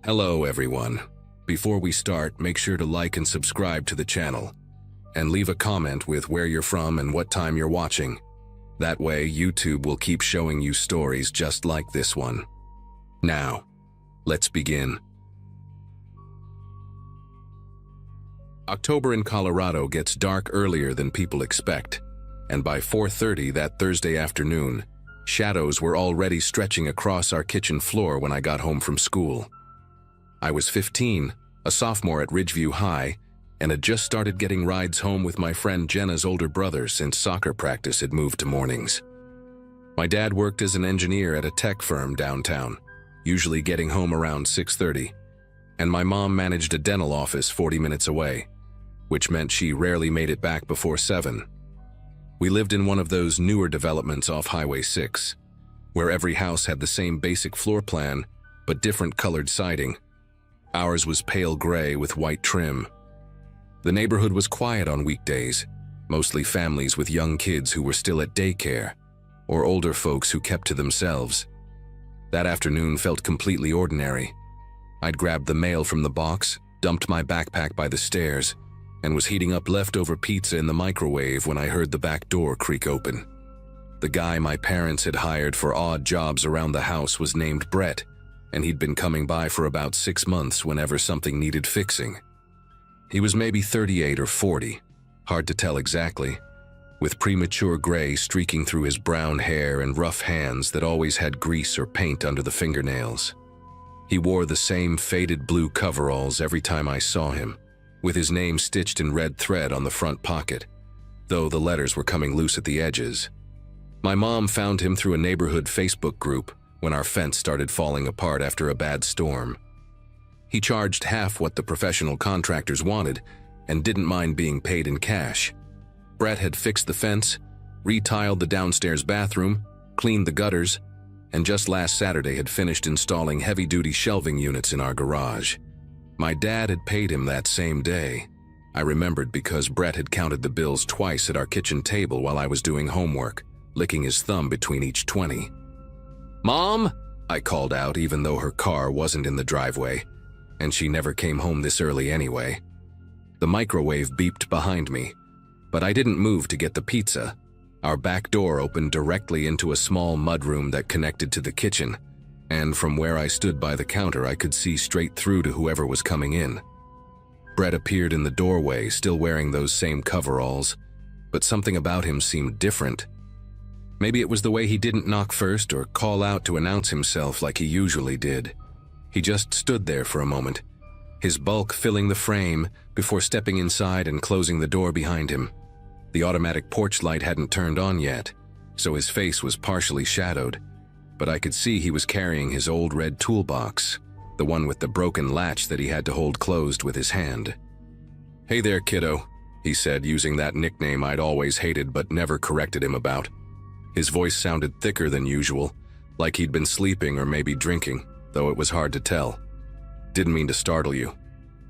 Hello everyone. Before we start, make sure to like and subscribe to the channel, and leave a comment with where you're from and what time you're watching. That way, YouTube will keep showing you stories just like this one. Now, let's begin. October in Colorado gets dark earlier than people expect, and by 4:30 that Thursday afternoon, shadows were already stretching across our kitchen floor when I got home from school. I was 15, a sophomore at Ridgeview High, and had just started getting rides home with my friend Jenna's older brother since soccer practice had moved to mornings. My dad worked as an engineer at a tech firm downtown, usually getting home around 6:30, and my mom managed a dental office 40 minutes away, which meant she rarely made it back before 7. We lived in one of those newer developments off Highway 6, where every house had the same basic floor plan, but different colored siding. Ours was pale gray with white trim. The neighborhood was quiet on weekdays, mostly families with young kids who were still at daycare, or older folks who kept to themselves. That afternoon felt completely ordinary. I'd grabbed the mail from the box, dumped my backpack by the stairs, and was heating up leftover pizza in the microwave when I heard the back door creak open. The guy my parents had hired for odd jobs around the house was named Brett, and he'd been coming by for about 6 months whenever something needed fixing. He was maybe 38 or 40, hard to tell exactly, with premature gray streaking through his brown hair and rough hands that always had grease or paint under the fingernails. He wore the same faded blue coveralls every time I saw him, with his name stitched in red thread on the front pocket, though the letters were coming loose at the edges. My mom found him through a neighborhood Facebook group when our fence started falling apart after a bad storm. He charged half what the professional contractors wanted and didn't mind being paid in cash. Brett had fixed the fence, retiled the downstairs bathroom, cleaned the gutters, and just last Saturday had finished installing heavy-duty shelving units in our garage. My dad had paid him that same day. I remembered because Brett had counted the bills twice at our kitchen table while I was doing homework, licking his thumb between each 20. "Mom!" I called out, even though her car wasn't in the driveway, and she never came home this early anyway. The microwave beeped behind me, but I didn't move to get the pizza. Our back door opened directly into a small mudroom that connected to the kitchen, and from where I stood by the counter I could see straight through to whoever was coming in. Brett appeared in the doorway, still wearing those same coveralls, but something about him seemed different. Maybe it was the way he didn't knock first or call out to announce himself like he usually did. He just stood there for a moment, his bulk filling the frame before stepping inside and closing the door behind him. The automatic porch light hadn't turned on yet, so his face was partially shadowed, but I could see he was carrying his old red toolbox, the one with the broken latch that he had to hold closed with his hand. "Hey there, kiddo," he said, using that nickname I'd always hated but never corrected him about. His voice sounded thicker than usual, like he'd been sleeping or maybe drinking, though it was hard to tell. "Didn't mean to startle you.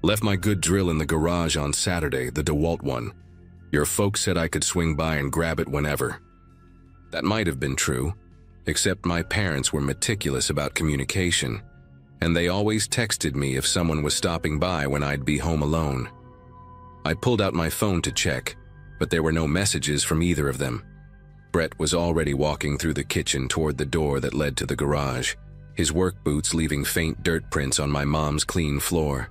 Left my good drill in the garage on Saturday, the DeWalt one. Your folks said I could swing by and grab it whenever." That might have been true, except my parents were meticulous about communication, and they always texted me if someone was stopping by when I'd be home alone. I pulled out my phone to check, but there were no messages from either of them. Brett was already walking through the kitchen toward the door that led to the garage, his work boots leaving faint dirt prints on my mom's clean floor.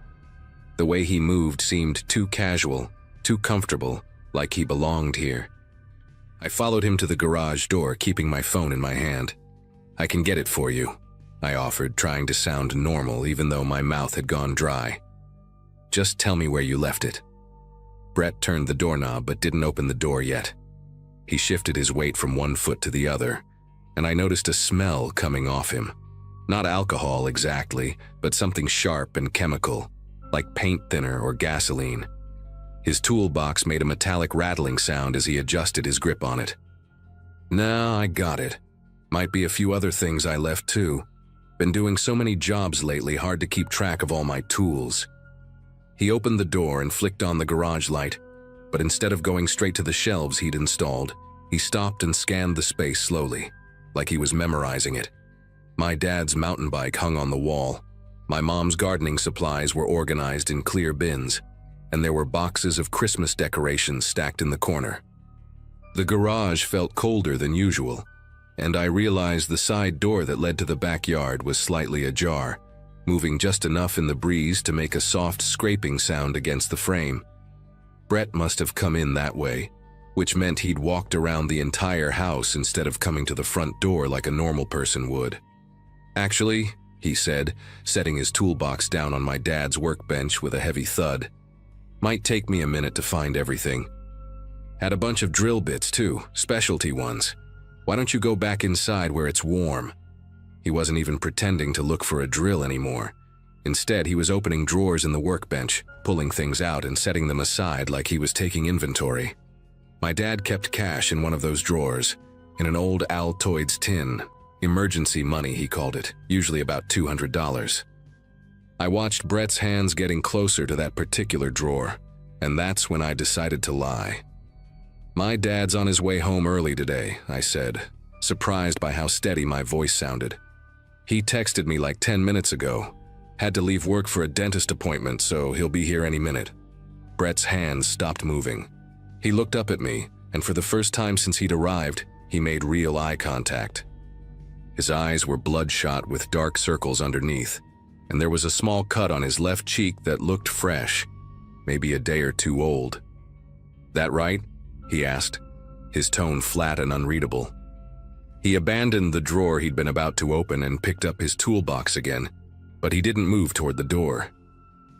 The way he moved seemed too casual, too comfortable, like he belonged here. I followed him to the garage door, keeping my phone in my hand. "I can get it for you," I offered, trying to sound normal even though my mouth had gone dry. "Just tell me where you left it." Brett turned the doorknob but didn't open the door yet. He shifted his weight from one foot to the other, and I noticed a smell coming off him. Not alcohol exactly, but something sharp and chemical, like paint thinner or gasoline. His toolbox made a metallic rattling sound as he adjusted his grip on it. "No, I got it. Might be a few other things I left too. Been doing so many jobs lately, hard to keep track of all my tools." He opened the door and flicked on the garage light, but instead of going straight to the shelves he'd installed, he stopped and scanned the space slowly, like he was memorizing it. My dad's mountain bike hung on the wall, My mom's gardening supplies were organized in clear bins, and there were boxes of Christmas decorations stacked in the corner. The garage felt colder than usual, and I realized the side door that led to the backyard was slightly ajar, moving just enough in the breeze to make a soft scraping sound against the frame. Brett must have come in that way, which meant he'd walked around the entire house instead of coming to the front door like a normal person would. "Actually," he said, setting his toolbox down on my dad's workbench with a heavy thud, "might take me a minute to find everything. Had a bunch of drill bits too, specialty ones. Why don't you go back inside where it's warm?" He wasn't even pretending to look for a drill anymore. Instead, he was opening drawers in the workbench, pulling things out and setting them aside like he was taking inventory. My dad kept cash in one of those drawers, in an old Altoids tin. Emergency money, he called it, usually about $200. I watched Brett's hands getting closer to that particular drawer, and that's when I decided to lie. "My dad's on his way home early today," I said, surprised by how steady my voice sounded. "He texted me like 10 minutes ago. Had to leave work for a dentist appointment, so he'll be here any minute." Brett's hands stopped moving. He looked up at me, and for the first time since he'd arrived, he made real eye contact. His eyes were bloodshot with dark circles underneath, and there was a small cut on his left cheek that looked fresh, maybe a day or two old. "That right?" he asked, his tone flat and unreadable. He abandoned the drawer he'd been about to open and picked up his toolbox again, but he didn't move toward the door.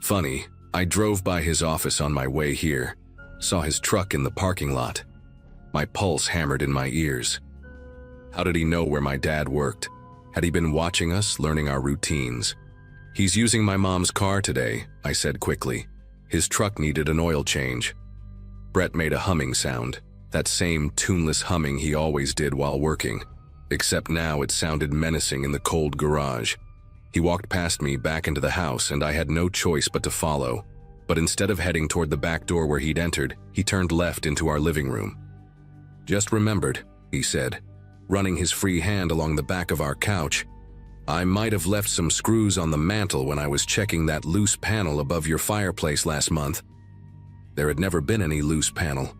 Funny, I drove by his office on my way here, saw his truck in the parking lot. My pulse hammered in my ears. How did he know where my dad worked? Had he been watching us, learning our routines? "He's using my mom's car today," I said quickly. "His truck needed an oil change." Brett made a humming sound, that same tuneless humming he always did while working, except now it sounded menacing in the cold garage. He walked past me back into the house, and I had no choice but to follow. But instead of heading toward the back door where he'd entered, he turned left into our living room. "Just remembered," he said, running his free hand along the back of our couch. "I might have left some screws on the mantel when I was checking that loose panel above your fireplace last month." There had never been any loose panel.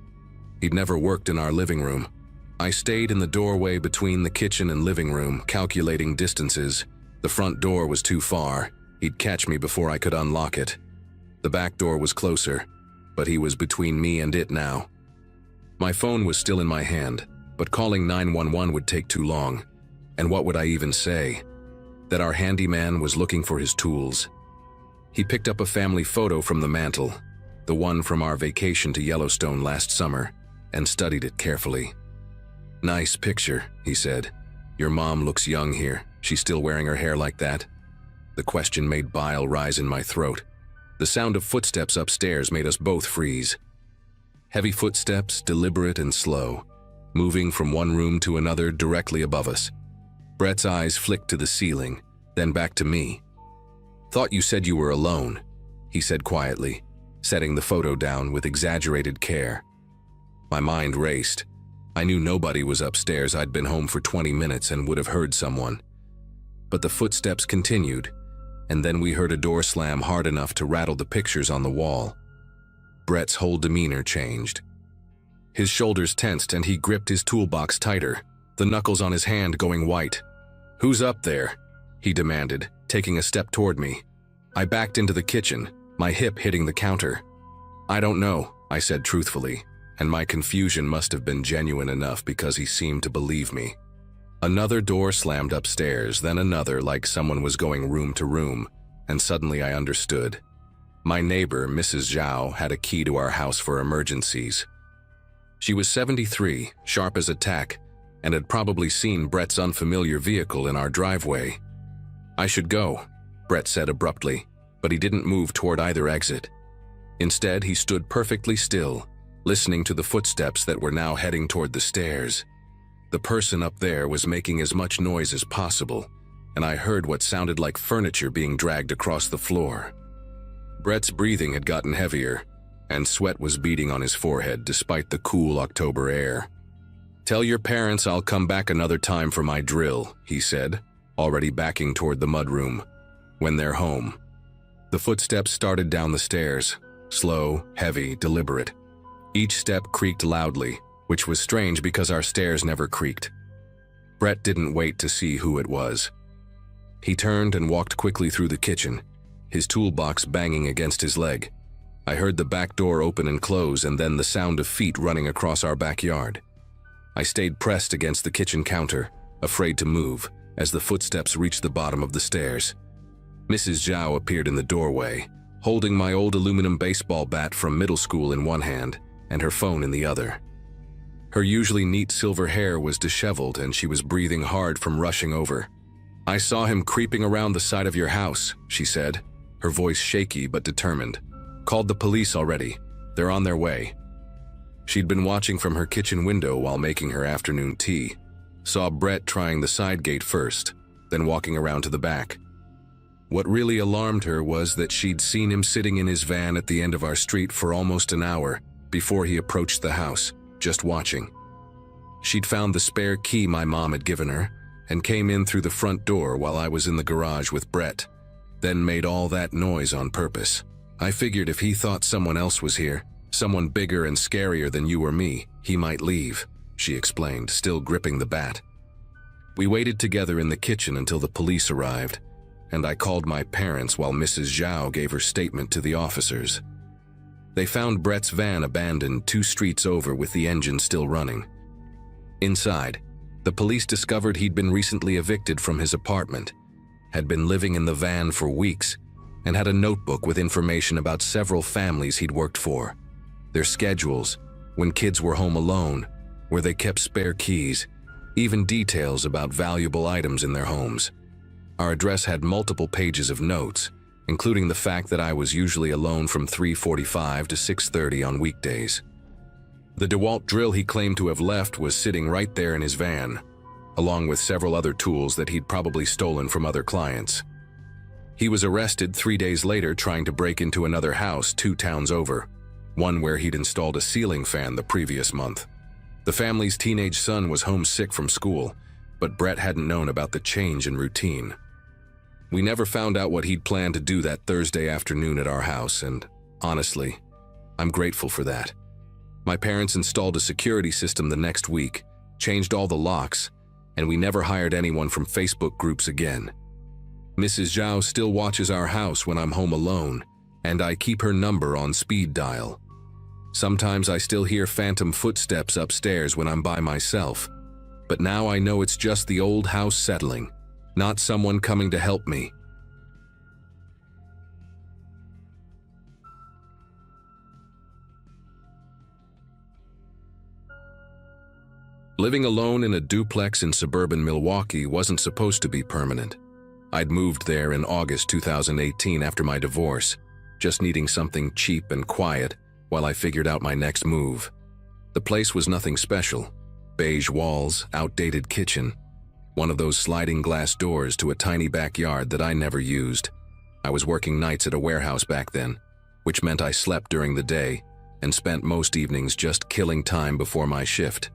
He'd never worked in our living room. I stayed in the doorway between the kitchen and living room, calculating distances. The front door was too far. He'd catch me before I could unlock it. The back door was closer, but he was between me and it now. My phone was still in my hand, but calling 911 would take too long. And what would I even say? That our handyman was looking for his tools. He picked up a family photo from the mantel, the one from our vacation to Yellowstone last summer, and studied it carefully. "Nice picture," he said. "Your mom looks young here. She's still wearing her hair like that?" The question made bile rise in my throat. The sound of footsteps upstairs made us both freeze. Heavy footsteps, deliberate and slow, moving from one room to another directly above us. Brett's eyes flicked to the ceiling, then back to me. "Thought you said you were alone," he said quietly, setting the photo down with exaggerated care. My mind raced. I knew nobody was upstairs. I'd been home for 20 minutes and would have heard someone. But the footsteps continued, and then we heard a door slam hard enough to rattle the pictures on the wall. Brett's whole demeanor changed. His shoulders tensed and he gripped his toolbox tighter, the knuckles on his hand going white. "Who's up there?" he demanded, taking a step toward me. I backed into the kitchen, my hip hitting the counter. "I don't know," I said truthfully, and my confusion must have been genuine enough because he seemed to believe me. Another door slammed upstairs, then another, like someone was going room to room, and suddenly I understood. My neighbor, Mrs. Zhao, had a key to our house for emergencies. She was 73, sharp as a tack, and had probably seen Brett's unfamiliar vehicle in our driveway. "I should go," Brett said abruptly, but he didn't move toward either exit. Instead, he stood perfectly still, listening to the footsteps that were now heading toward the stairs. The person up there was making as much noise as possible, and I heard what sounded like furniture being dragged across the floor. Brett's breathing had gotten heavier, and sweat was beading on his forehead despite the cool October air. "Tell your parents I'll come back another time for my drill," he said, already backing toward the mudroom. when they're home. The footsteps started down the stairs, slow, heavy, deliberate. Each step creaked loudly, which was strange because our stairs never creaked. Brett didn't wait to see who it was. He turned and walked quickly through the kitchen, his toolbox banging against his leg. I heard the back door open and close and then the sound of feet running across our backyard. I stayed pressed against the kitchen counter, afraid to move, as the footsteps reached the bottom of the stairs. Mrs. Zhao appeared in the doorway, holding my old aluminum baseball bat from middle school in one hand and her phone in the other. Her usually neat silver hair was disheveled and she was breathing hard from rushing over. "I saw him creeping around the side of your house," she said, her voice shaky but determined. "Called the police already. They're on their way." She'd been watching from her kitchen window while making her afternoon tea. Saw Brett trying the side gate first, then walking around to the back. What really alarmed her was that she'd seen him sitting in his van at the end of our street for almost an hour before he approached the house, just watching. She'd found the spare key my mom had given her and came in through the front door while I was in the garage with Brett, then made all that noise on purpose. "I figured if he thought someone else was here, someone bigger and scarier than you or me, he might leave," she explained, still gripping the bat. We waited together in the kitchen until the police arrived, and I called my parents while Mrs. Zhao gave her statement to the officers. They found Brett's van abandoned 2 streets over with the engine still running. Inside, the police discovered he'd been recently evicted from his apartment, had been living in the van for weeks, and had a notebook with information about several families he'd worked for, their schedules, when kids were home alone, where they kept spare keys, even details about valuable items in their homes. Our address had multiple pages of notes, including the fact that I was usually alone from 3:45 to 6:30 on weekdays. The DeWalt drill he claimed to have left was sitting right there in his van, along with several other tools that he'd probably stolen from other clients. He was arrested 3 days later trying to break into another house 2 towns over, one where he'd installed a ceiling fan the previous month. The family's teenage son was homesick from school, but Brett hadn't known about the change in routine. We never found out what he'd planned to do that Thursday afternoon at our house, and honestly, I'm grateful for that. My parents installed a security system the next week, changed all the locks, and we never hired anyone from Facebook groups again. Mrs. Zhao still watches our house when I'm home alone, and I keep her number on speed dial. Sometimes I still hear phantom footsteps upstairs when I'm by myself, but now I know it's just the old house settling, not someone coming to help me. Living alone in a duplex in suburban Milwaukee wasn't supposed to be permanent. I'd moved there in August 2018 after my divorce, just needing something cheap and quiet while I figured out my next move. The place was nothing special. Beige walls, outdated kitchen, one of those sliding glass doors to a tiny backyard that I never used. I was working nights at a warehouse back then, which meant I slept during the day and spent most evenings just killing time before my shift.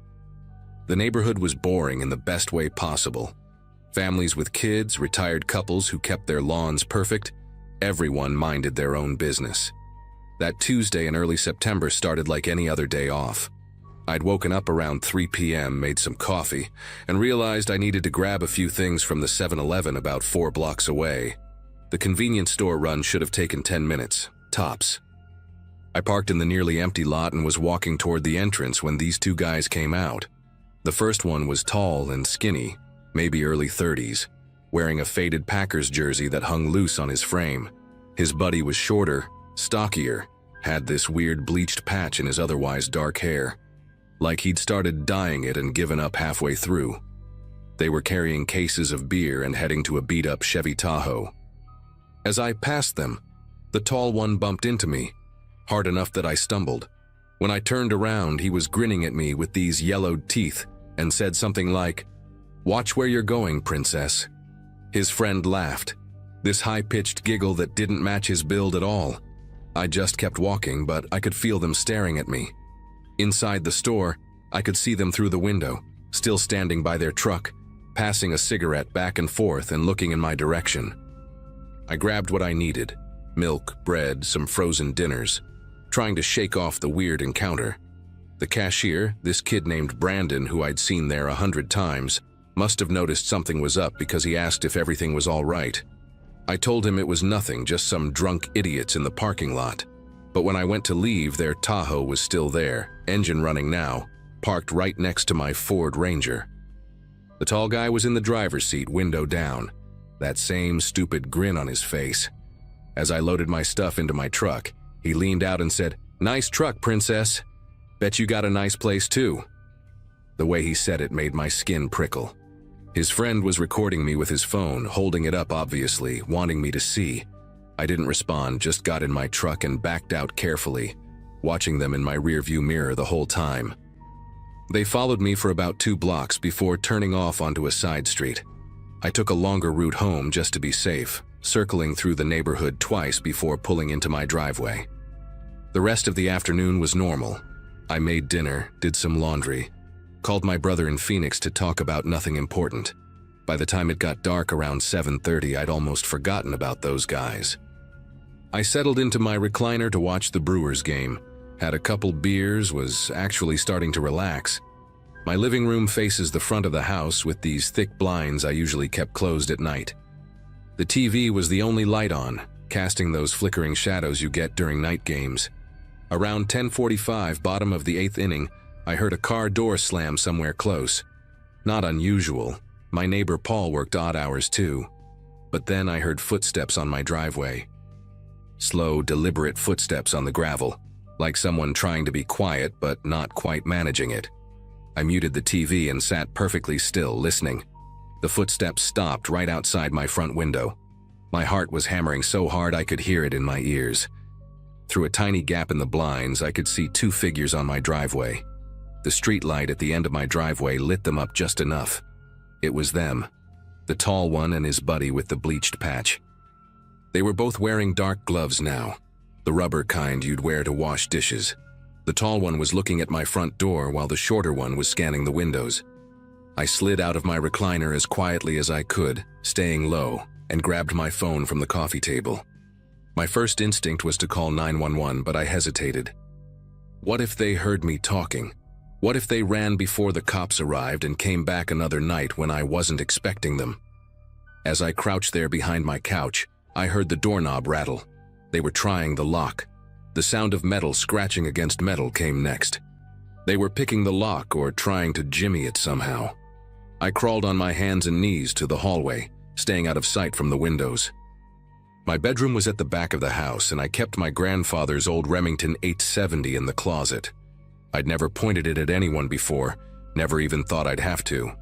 The neighborhood was boring in the best way possible. Families with kids, retired couples who kept their lawns perfect, everyone minded their own business. That Tuesday in early September started like any other day off. I'd woken up around 3 p.m., made some coffee, and realized I needed to grab a few things from the 7-Eleven about 4 blocks away. The convenience store run should have taken 10 minutes, tops. I parked in the nearly empty lot and was walking toward the entrance when these 2 guys came out. The first one was tall and skinny, maybe early 30s, wearing a faded Packers jersey that hung loose on his frame. His buddy was shorter, stockier, had this weird bleached patch in his otherwise dark hair, like he'd started dyeing it and given up halfway through. They were carrying cases of beer and heading to a beat-up Chevy Tahoe. As I passed them, the tall one bumped into me, hard enough that I stumbled. When I turned around, he was grinning at me with these yellowed teeth and said something like, "Watch where you're going, princess." His friend laughed, this high-pitched giggle that didn't match his build at all. I just kept walking, but I could feel them staring at me. Inside the store, I could see them through the window, still standing by their truck, passing a cigarette back and forth and looking in my direction. I grabbed what I needed: milk, bread, some frozen dinners, trying to shake off the weird encounter. The cashier, this kid named Brandon who I'd seen there 100 times, must have noticed something was up because he asked if everything was all right. I told him it was nothing, just some drunk idiots in the parking lot. But when I went to leave, their Tahoe was still there, engine running now, parked right next to my Ford Ranger. The tall guy was in the driver's seat, window down, that same stupid grin on his face. As I loaded my stuff into my truck, he leaned out and said, "Nice truck, princess. Bet you got a nice place too." The way he said it made my skin prickle. His friend was recording me with his phone, holding it up obviously, wanting me to see. I didn't respond, just got in my truck and backed out carefully, watching them in my rearview mirror the whole time. They followed me for about 2 blocks before turning off onto a side street. I took a longer route home just to be safe, circling through the neighborhood twice before pulling into my driveway. The rest of the afternoon was normal. I made dinner, did some laundry, called my brother in Phoenix to talk about nothing important. By the time it got dark around 7:30, I'd almost forgotten about those guys. I settled into my recliner to watch the Brewers game, had a couple beers, was actually starting to relax. My living room faces the front of the house with these thick blinds I usually kept closed at night. The TV was the only light on, casting those flickering shadows you get during night games. Around 10:45, bottom of the 8th inning, I heard a car door slam somewhere close. Not unusual. My neighbor Paul worked odd hours too. But then I heard footsteps on my driveway. Slow, deliberate footsteps on the gravel, like someone trying to be quiet but not quite managing it. I muted the TV and sat perfectly still, listening. The footsteps stopped right outside my front window. My heart was hammering so hard I could hear it in my ears. Through a tiny gap in the blinds, I could see 2 figures on my driveway. The street light at the end of my driveway lit them up just enough. It was them, the tall one and his buddy with the bleached patch. They were both wearing dark gloves now, the rubber kind you'd wear to wash dishes. The tall one was looking at my front door while the shorter one was scanning the windows. I slid out of my recliner as quietly as I could, staying low, and grabbed my phone from the coffee table. My first instinct was to call 911, but I hesitated. What if they heard me talking? What if they ran before the cops arrived and came back another night when I wasn't expecting them? As I crouched there behind my couch, I heard the doorknob rattle. They were trying the lock. The sound of metal scratching against metal came next. They were picking the lock or trying to jimmy it somehow. I crawled on my hands and knees to the hallway, staying out of sight from the windows. My bedroom was at the back of the house, and I kept my grandfather's old Remington 870 in the closet. I'd never pointed it at anyone before, never even thought I'd have to.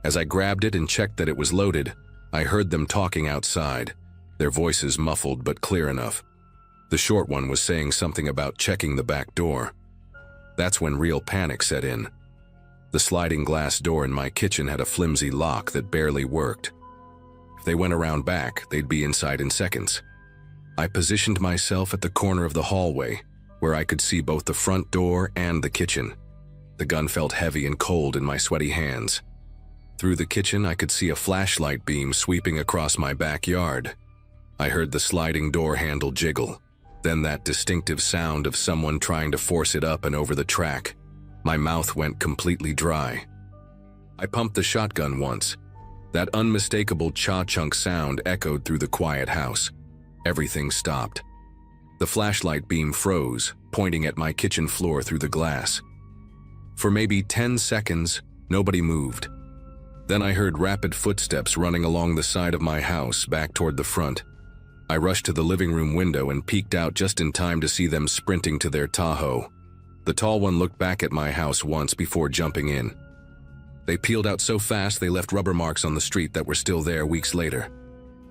As I grabbed it and checked that it was loaded, I heard them talking outside, their voices muffled but clear enough. The short one was saying something about checking the back door. That's when real panic set in. The sliding glass door in my kitchen had a flimsy lock that barely worked. If they went around back, they'd be inside in seconds. I positioned myself at the corner of the hallway, where I could see both the front door and the kitchen. The gun felt heavy and cold in my sweaty hands. Through the kitchen, I could see a flashlight beam sweeping across my backyard. I heard the sliding door handle jiggle, then that distinctive sound of someone trying to force it up and over the track. My mouth went completely dry. I pumped the shotgun once. That unmistakable cha-chunk sound echoed through the quiet house. Everything stopped. The flashlight beam froze, pointing at my kitchen floor through the glass. For maybe 10 seconds, nobody moved. Then I heard rapid footsteps running along the side of my house back toward the front. I rushed to the living room window and peeked out just in time to see them sprinting to their Tahoe. The tall one looked back at my house once before jumping in. They peeled out so fast they left rubber marks on the street that were still there weeks later.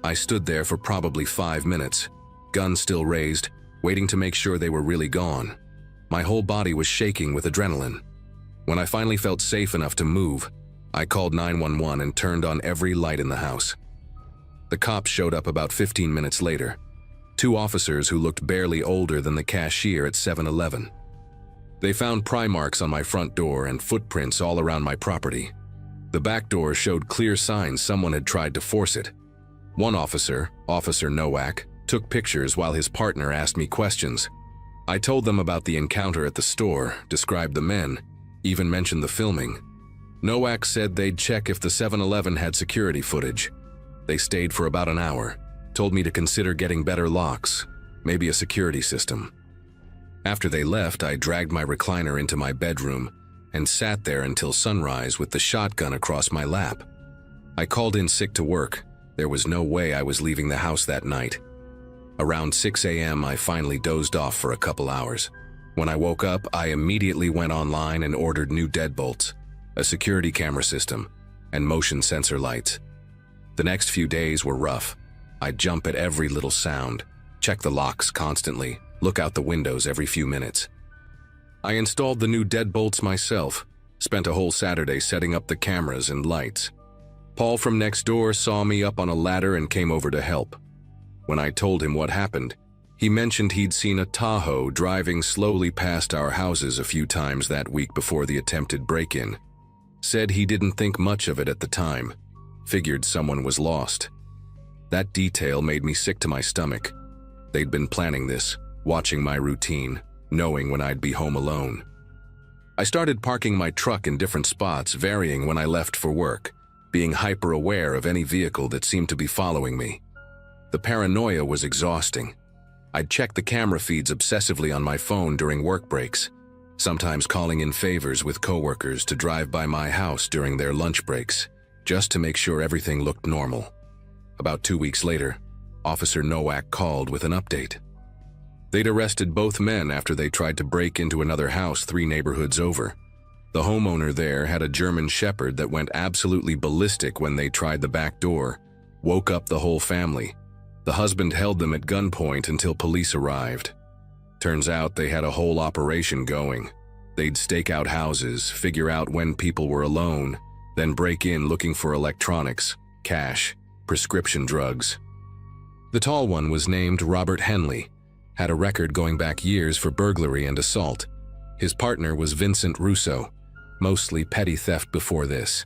I stood there for probably 5 minutes, gun still raised, waiting to make sure they were really gone. My whole body was shaking with adrenaline. When I finally felt safe enough to move, I called 911 and turned on every light in the house. The cops showed up about 15 minutes later, 2 officers who looked barely older than the cashier at 7-Eleven. They found pry marks on my front door and footprints all around my property. The back door showed clear signs someone had tried to force it. One officer, Officer Nowak, took pictures while his partner asked me questions. I told them about the encounter at the store, described the men, even mentioned the filming. Nowak said they'd check if the 7-Eleven had security footage. They stayed for about an hour, told me to consider getting better locks, maybe a security system. After they left, I dragged my recliner into my bedroom and sat there until sunrise with the shotgun across my lap. I called in sick to work. There was no way I was leaving the house that night. Around 6 a.m., I finally dozed off for a couple hours. When I woke up, I immediately went online and ordered new deadbolts, a security camera system, and motion sensor lights. The next few days were rough. I'd jump at every little sound, check the locks constantly, look out the windows every few minutes. I installed the new deadbolts myself, spent a whole Saturday setting up the cameras and lights. Paul from next door saw me up on a ladder and came over to help. When I told him what happened, he mentioned he'd seen a Tahoe driving slowly past our houses a few times that week before the attempted break-in. Said he didn't think much of it at the time, figured someone was lost. That detail made me sick to my stomach. They'd been planning this, watching my routine, knowing when I'd be home alone. I started parking my truck in different spots, varying when I left for work, being hyper-aware of any vehicle that seemed to be following me. The paranoia was exhausting. I'd check the camera feeds obsessively on my phone during work breaks, sometimes calling in favors with coworkers to drive by my house during their lunch breaks, just to make sure everything looked normal. About 2 weeks later, Officer Nowak called with an update. They'd arrested both men after they tried to break into another house 3 neighborhoods over. The homeowner there had a German Shepherd that went absolutely ballistic when they tried the back door, woke up the whole family. The husband held them at gunpoint until police arrived. Turns out they had a whole operation going. They'd stake out houses, figure out when people were alone, then break in looking for electronics, cash, prescription drugs. The tall one was named Robert Henley, had a record going back years for burglary and assault. His partner was Vincent Russo, mostly petty theft before this.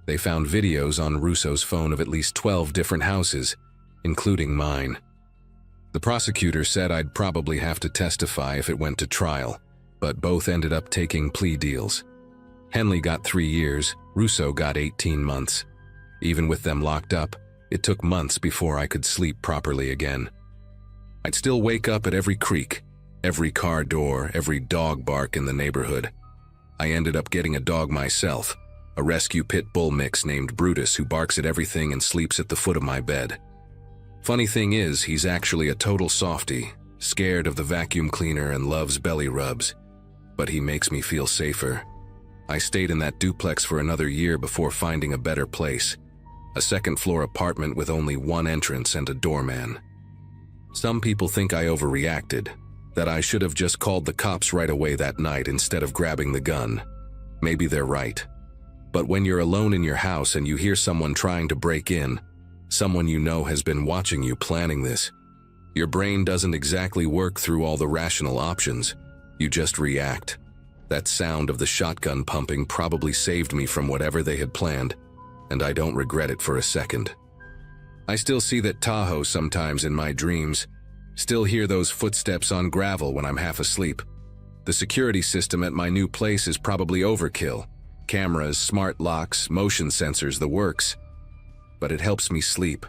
They found videos on Russo's phone of at least 12 different houses, including mine. The prosecutor said I'd probably have to testify if it went to trial, but both ended up taking plea deals. Henley got 3 years, Russo got 18 months. Even with them locked up, it took months before I could sleep properly again. I'd still wake up at every creak, every car door, every dog bark in the neighborhood. I ended up getting a dog myself, a rescue pit bull mix named Brutus who barks at everything and sleeps at the foot of my bed. Funny thing is, he's actually a total softie, scared of the vacuum cleaner and loves belly rubs, but he makes me feel safer. I stayed in that duplex for another year before finding a better place, a second-floor apartment with only one entrance and a doorman. Some people think I overreacted, that I should have just called the cops right away that night instead of grabbing the gun. Maybe they're right. But when you're alone in your house and you hear someone trying to break in, someone you know has been watching you planning this, your brain doesn't exactly work through all the rational options. You just react. That sound of the shotgun pumping probably saved me from whatever they had planned, and I don't regret it for a second. I still see that Tahoe sometimes in my dreams, still hear those footsteps on gravel when I'm half asleep. The security system at my new place is probably overkill. Cameras, smart locks, motion sensors, the works. But it helps me sleep.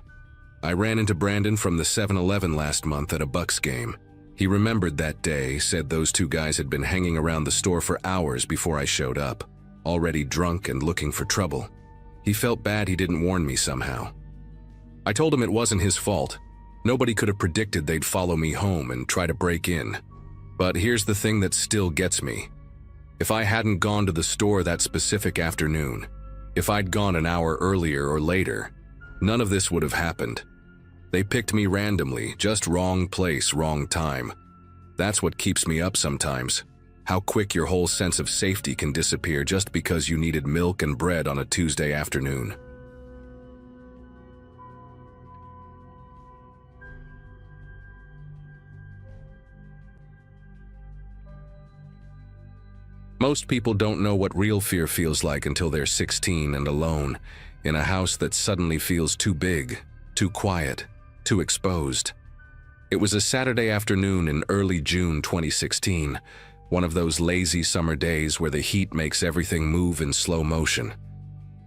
I ran into Brandon from the 7-Eleven last month at a Bucks game. He remembered that day, said those 2 guys had been hanging around the store for hours before I showed up, already drunk and looking for trouble. He felt bad he didn't warn me somehow. I told him it wasn't his fault. Nobody could have predicted they'd follow me home and try to break in. But here's the thing that still gets me. If I hadn't gone to the store that specific afternoon, if I'd gone an hour earlier or later, none of this would have happened. They picked me randomly, just wrong place, wrong time. That's what keeps me up sometimes. How quick your whole sense of safety can disappear just because you needed milk and bread on a Tuesday afternoon. Most people don't know what real fear feels like until they're 16 and alone, in a house that suddenly feels too big, too quiet, too exposed. It was a Saturday afternoon in early June 2016, one of those lazy summer days where the heat makes everything move in slow motion.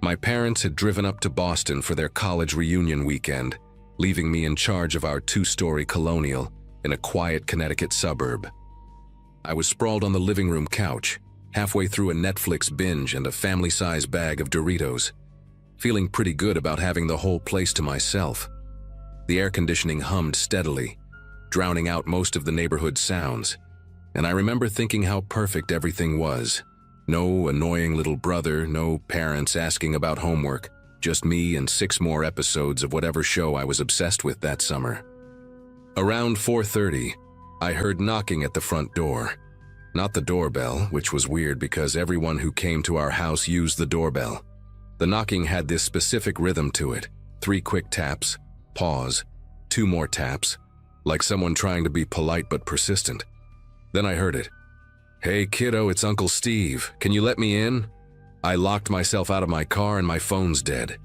My parents had driven up to Boston for their college reunion weekend, leaving me in charge of our two-story colonial in a quiet Connecticut suburb. I was sprawled on the living room couch, halfway through a Netflix binge and a family-size bag of Doritos, feeling pretty good about having the whole place to myself. The air conditioning hummed steadily, drowning out most of the neighborhood sounds, and I remember thinking how perfect everything was. No annoying little brother, no parents asking about homework, just me and 6 more episodes of whatever show I was obsessed with that summer. Around 4:30, I heard knocking at the front door. Not the doorbell, which was weird because everyone who came to our house used the doorbell. The knocking had this specific rhythm to it: 3 quick taps, pause, 2 more taps, like someone trying to be polite but persistent. Then I heard it. "Hey kiddo, it's Uncle Steve. Can you let me in?" I locked myself out of my car and my phone's dead.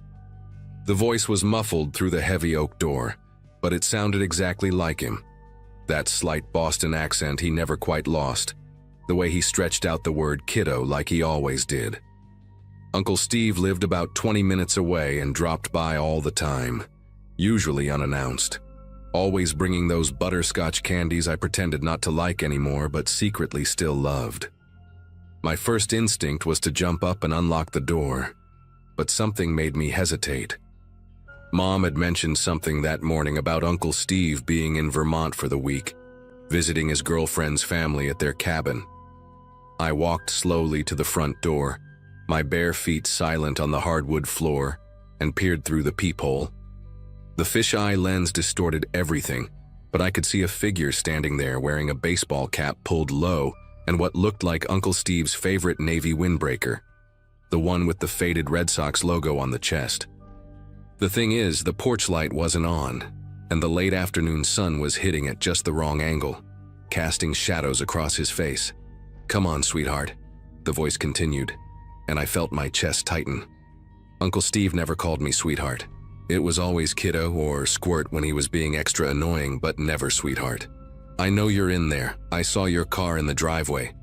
The voice was muffled through the heavy oak door, but it sounded exactly like him. That slight Boston accent he never quite lost, the way he stretched out the word kiddo like he always did. Uncle Steve lived about 20 minutes away and dropped by all the time, usually unannounced. Always bringing those butterscotch candies I pretended not to like anymore but secretly still loved. My first instinct was to jump up and unlock the door, but something made me hesitate. Mom had mentioned something that morning about Uncle Steve being in Vermont for the week, visiting his girlfriend's family at their cabin. I walked slowly to the front door, my bare feet silent on the hardwood floor, and peered through the peephole. The fisheye lens distorted everything, but I could see a figure standing there wearing a baseball cap pulled low and what looked like Uncle Steve's favorite Navy windbreaker, the one with the faded Red Sox logo on the chest. The thing is, the porch light wasn't on, and the late afternoon sun was hitting at just the wrong angle, casting shadows across his face. "Come on, sweetheart," the voice continued, and I felt my chest tighten. Uncle Steve never called me sweetheart. It was always kiddo or squirt when he was being extra annoying, but never sweetheart. "I know you're in there. I saw your car in the driveway."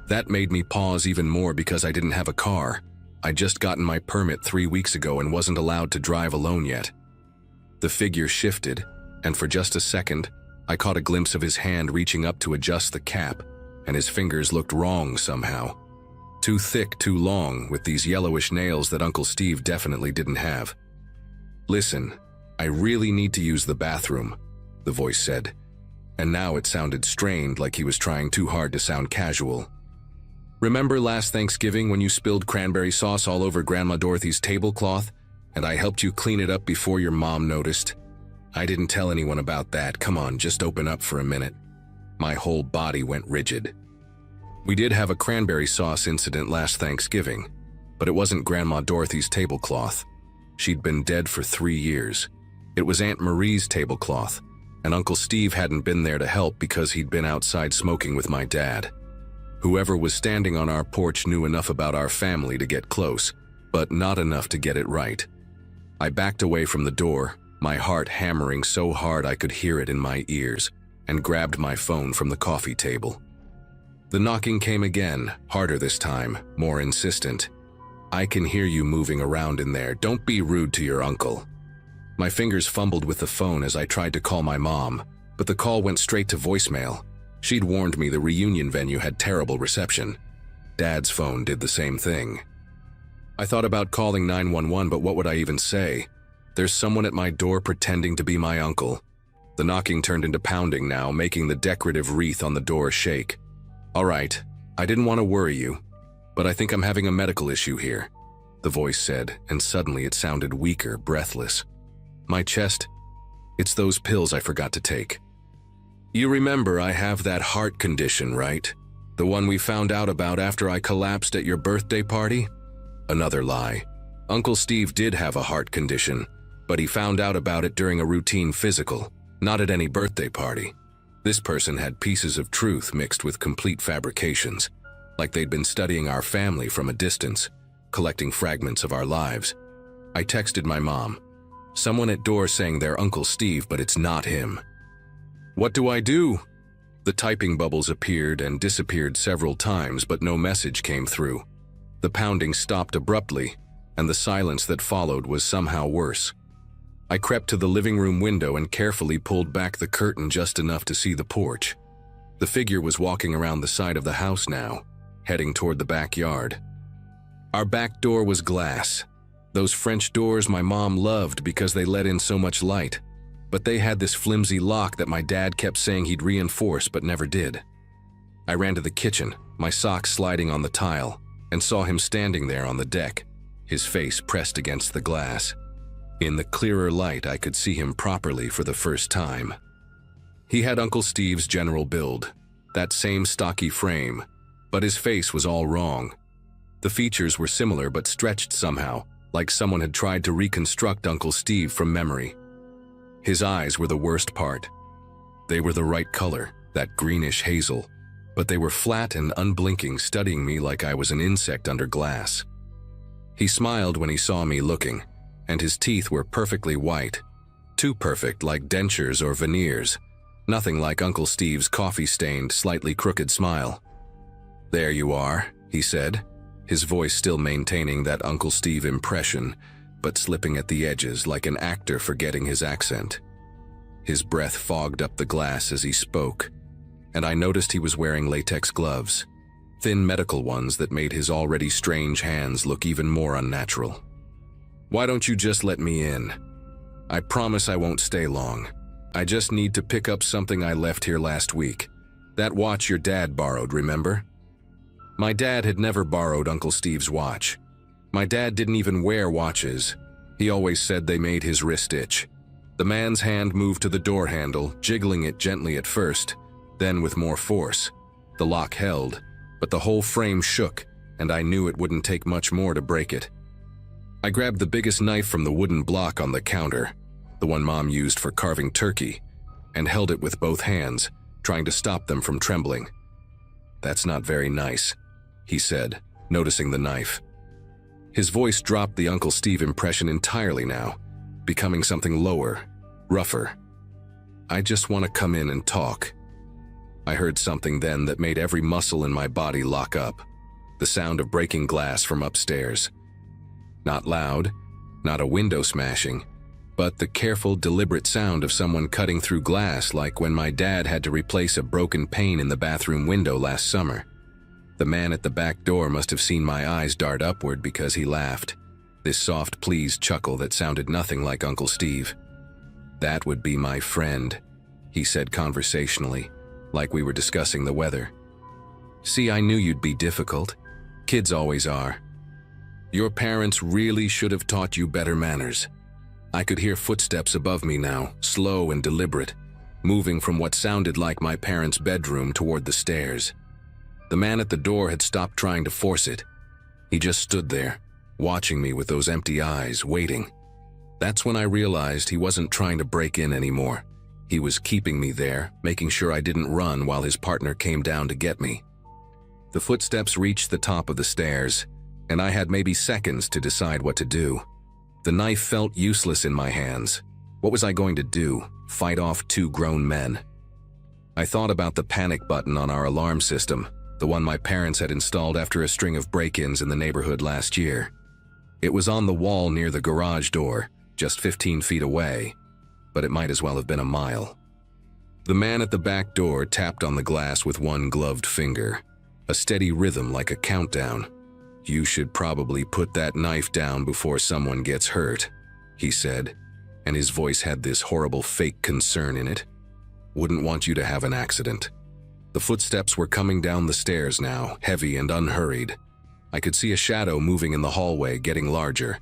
That made me pause even more because I didn't have a car. I'd just gotten my permit 3 weeks ago and wasn't allowed to drive alone yet. The figure shifted, and for just a second, I caught a glimpse of his hand reaching up to adjust the cap, and his fingers looked wrong somehow. Too thick, too long, with these yellowish nails that Uncle Steve definitely didn't have. "Listen, I really need to use the bathroom," the voice said, and now it sounded strained, like he was trying too hard to sound casual. "Remember last Thanksgiving when you spilled cranberry sauce all over Grandma Dorothy's tablecloth, and I helped you clean it up before your mom noticed? I didn't tell anyone about that. Come on, just open up for a minute." My whole body went rigid. We did have a cranberry sauce incident last Thanksgiving, but it wasn't Grandma Dorothy's tablecloth. She'd been dead for 3 years. It was Aunt Marie's tablecloth, and Uncle Steve hadn't been there to help because he'd been outside smoking with my dad. Whoever was standing on our porch knew enough about our family to get close, but not enough to get it right. I backed away from the door, my heart hammering so hard I could hear it in my ears, and grabbed my phone from the coffee table. The knocking came again, harder this time, more insistent. "I can hear you moving around in there. Don't be rude to your uncle." My fingers fumbled with the phone as I tried to call my mom, but the call went straight to voicemail. She'd warned me the reunion venue had terrible reception. Dad's phone did the same thing. I thought about calling 911, but what would I even say? There's someone at my door pretending to be my uncle. The knocking turned into pounding now, making the decorative wreath on the door shake. "All right, I didn't want to worry you, but I think I'm having a medical issue here," the voice said, and suddenly it sounded weaker, breathless. My chest, "It's those pills I forgot to take. You remember I have that heart condition, right? The one we found out about after I collapsed at your birthday party?" Another lie. Uncle Steve did have a heart condition, but he found out about it during a routine physical, not at any birthday party. This person had pieces of truth mixed with complete fabrications, like they'd been studying our family from a distance, collecting fragments of our lives. I texted my mom, Someone at door saying they're Uncle Steve, but it's not him. What do I do? The typing bubbles appeared and disappeared several times, but no message came through. The pounding stopped abruptly, and the silence that followed was somehow worse. I crept to the living room window and carefully pulled back the curtain just enough to see the porch. The figure was walking around the side of the house now, heading toward the backyard. Our back door was glass. Those French doors my mom loved because they let in so much light. But they had this flimsy lock that my dad kept saying he'd reinforce but never did. I ran to the kitchen, my socks sliding on the tile, and saw him standing there on the deck, his face pressed against the glass. In the clearer light, I could see him properly for the first time. He had Uncle Steve's general build, that same stocky frame, but his face was all wrong. The features were similar but stretched somehow, like someone had tried to reconstruct Uncle Steve from memory. His eyes were the worst part. They were the right color, that greenish hazel, but they were flat and unblinking, studying me like I was an insect under glass. He smiled when he saw me looking, and his teeth were perfectly white, too perfect, like dentures or veneers, nothing like Uncle Steve's coffee-stained, slightly crooked smile. "There you are," he said, his voice still maintaining that Uncle Steve impression, but slipping at the edges like an actor forgetting his accent. His breath fogged up the glass as he spoke, and I noticed he was wearing latex gloves, thin medical ones that made his already strange hands look even more unnatural. "Why don't you just let me in? I promise I won't stay long. I just need to pick up something I left here last week. That watch your dad borrowed, remember?" My dad had never borrowed Uncle Steve's watch. My dad didn't even wear watches. He always said they made his wrist itch. The man's hand moved to the door handle, jiggling it gently at first, then with more force. The lock held, but the whole frame shook, and I knew it wouldn't take much more to break it. I grabbed the biggest knife from the wooden block on the counter, the one Mom used for carving turkey, and held it with both hands, trying to stop them from trembling. "That's not very nice," he said, noticing the knife. His voice dropped the Uncle Steve impression entirely now, becoming something lower, rougher. "I just want to come in and talk." I heard something then that made every muscle in my body lock up, the sound of breaking glass from upstairs. Not loud, not a window smashing, but the careful, deliberate sound of someone cutting through glass, like when my dad had to replace a broken pane in the bathroom window last summer. The man at the back door must have seen my eyes dart upward because he laughed, this soft, pleased chuckle that sounded nothing like Uncle Steve. "That would be my friend," he said conversationally, like we were discussing the weather. "See, I knew you'd be difficult. Kids always are. Your parents really should have taught you better manners." I could hear footsteps above me now, slow and deliberate, moving from what sounded like my parents' bedroom toward the stairs. The man at the door had stopped trying to force it. He just stood there, watching me with those empty eyes, waiting. That's when I realized he wasn't trying to break in anymore. He was keeping me there, making sure I didn't run while his partner came down to get me. The footsteps reached the top of the stairs, and I had maybe seconds to decide what to do. The knife felt useless in my hands. What was I going to do? Fight off two grown men? I thought about the panic button on our alarm system, the one my parents had installed after a string of break-ins in the neighborhood last year. It was on the wall near the garage door, just 15 feet away, but it might as well have been a mile. The man at the back door tapped on the glass with one gloved finger, a steady rhythm like a countdown. "You should probably put that knife down before someone gets hurt," he said, and his voice had this horrible fake concern in it. "Wouldn't want you to have an accident." The footsteps were coming down the stairs now, heavy and unhurried. I could see a shadow moving in the hallway, getting larger.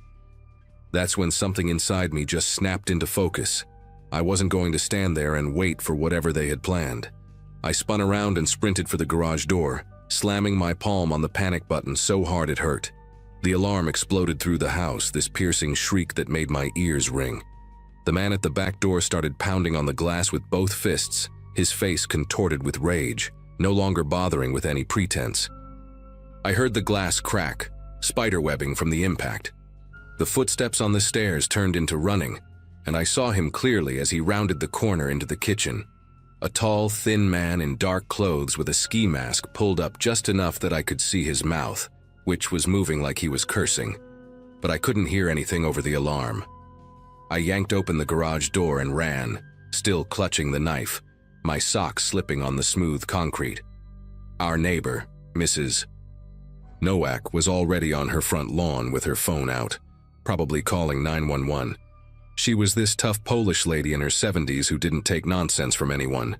That's when something inside me just snapped into focus. I wasn't going to stand there and wait for whatever they had planned. I spun around and sprinted for the garage door, slamming my palm on the panic button so hard it hurt. The alarm exploded through the house, this piercing shriek that made my ears ring. The man at the back door started pounding on the glass with both fists, his face contorted with rage, no longer bothering with any pretense. I heard the glass crack, spiderwebbing from the impact. The footsteps on the stairs turned into running, and I saw him clearly as he rounded the corner into the kitchen. A tall, thin man in dark clothes with a ski mask pulled up just enough that I could see his mouth, which was moving like he was cursing, but I couldn't hear anything over the alarm. I yanked open the garage door and ran, still clutching the knife, my socks slipping on the smooth concrete. Our neighbor, Mrs. Nowak, was already on her front lawn with her phone out, probably calling 911. She was this tough Polish lady in her 70s who didn't take nonsense from anyone,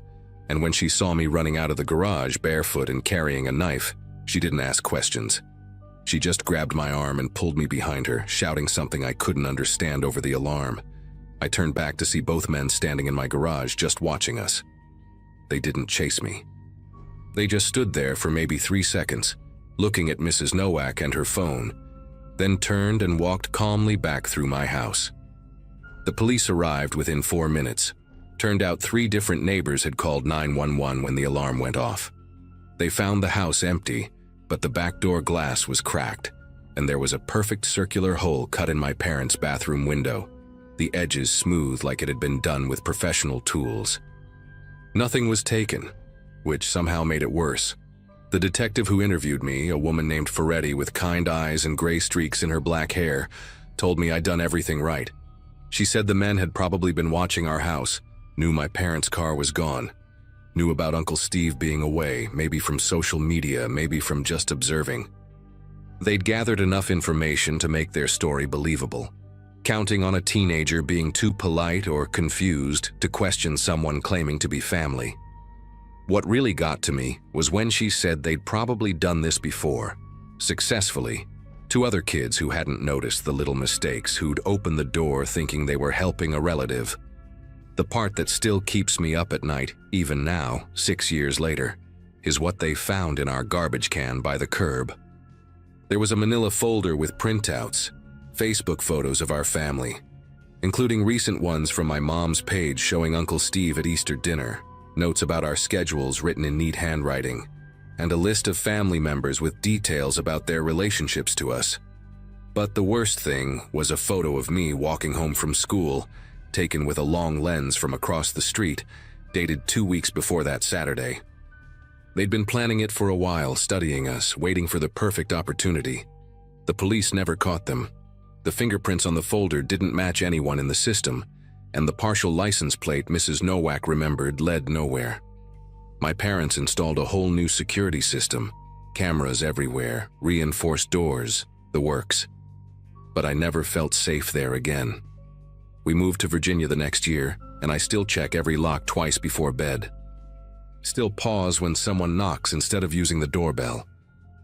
and when she saw me running out of the garage barefoot and carrying a knife, she didn't ask questions. She just grabbed my arm and pulled me behind her, shouting something I couldn't understand over the alarm. I turned back to see both men standing in my garage just watching us. They didn't chase me. They just stood there for maybe 3 seconds, looking at Mrs. Nowak and her phone, then turned and walked calmly back through my house. The police arrived within 4 minutes. Turned out 3 different neighbors had called 911 when the alarm went off. They found the house empty, but the back door glass was cracked, and there was a perfect circular hole cut in my parents' bathroom window, the edges smooth like it had been done with professional tools. Nothing was taken, which somehow made it worse. The detective who interviewed me, a woman named Ferretti with kind eyes and gray streaks in her black hair, told me I'd done everything right. She said the men had probably been watching our house, knew my parents' car was gone, knew about Uncle Steve being away, maybe from social media, maybe from just observing. They'd gathered enough information to make their story believable, counting on a teenager being too polite or confused to question someone claiming to be family. What really got to me was when she said they'd probably done this before, successfully, to other kids who hadn't noticed the little mistakes, who'd opened the door thinking they were helping a relative. The part that still keeps me up at night, even now, 6 years later, is what they found in our garbage can by the curb. There was a manila folder with printouts, Facebook photos of our family, including recent ones from my mom's page showing Uncle Steve at Easter dinner, notes about our schedules written in neat handwriting, and a list of family members with details about their relationships to us. But the worst thing was a photo of me walking home from school, taken with a long lens from across the street, dated 2 weeks before that Saturday. They'd been planning it for a while, studying us, waiting for the perfect opportunity. The police never caught them. The fingerprints on the folder didn't match anyone in the system, and the partial license plate Mrs. Nowak remembered led nowhere. My parents installed a whole new security system, cameras everywhere, reinforced doors, the works. But I never felt safe there again. We moved to Virginia the next year, and I still check every lock twice before bed. Still pause when someone knocks instead of using the doorbell.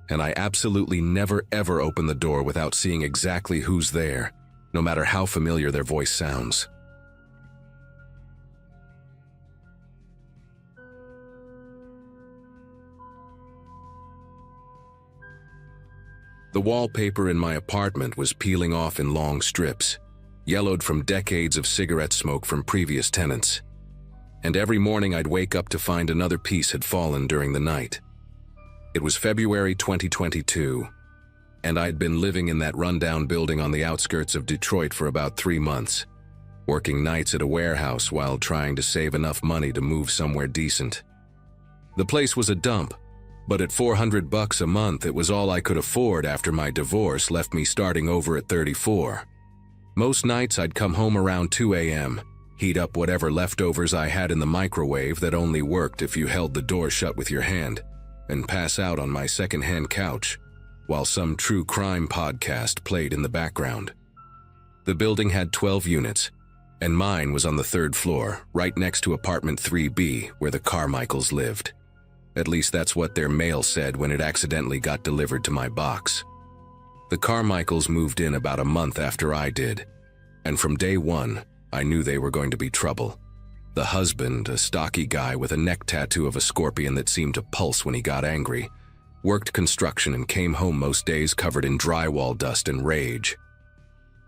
And I absolutely never ever open the door without seeing exactly who's there, no matter how familiar their voice sounds. The wallpaper in my apartment was peeling off in long strips, yellowed from decades of cigarette smoke from previous tenants. And every morning I'd wake up to find another piece had fallen during the night. It was February 2022, and I'd been living in that rundown building on the outskirts of Detroit for about 3 months, working nights at a warehouse while trying to save enough money to move somewhere decent. The place was a dump, but at $400 a month it was all I could afford after my divorce left me starting over at 34. Most nights I'd come home around 2 a.m., heat up whatever leftovers I had in the microwave that only worked if you held the door shut with your hand, and pass out on my second-hand couch, while some true crime podcast played in the background. The building had 12 units, and mine was on the 3rd floor, right next to apartment 3B, where the Carmichaels lived. At least that's what their mail said when it accidentally got delivered to my box. The Carmichaels moved in about a month after I did, and from day one, I knew they were going to be trouble. The husband, a stocky guy with a neck tattoo of a scorpion that seemed to pulse when he got angry, worked construction and came home most days covered in drywall dust and rage.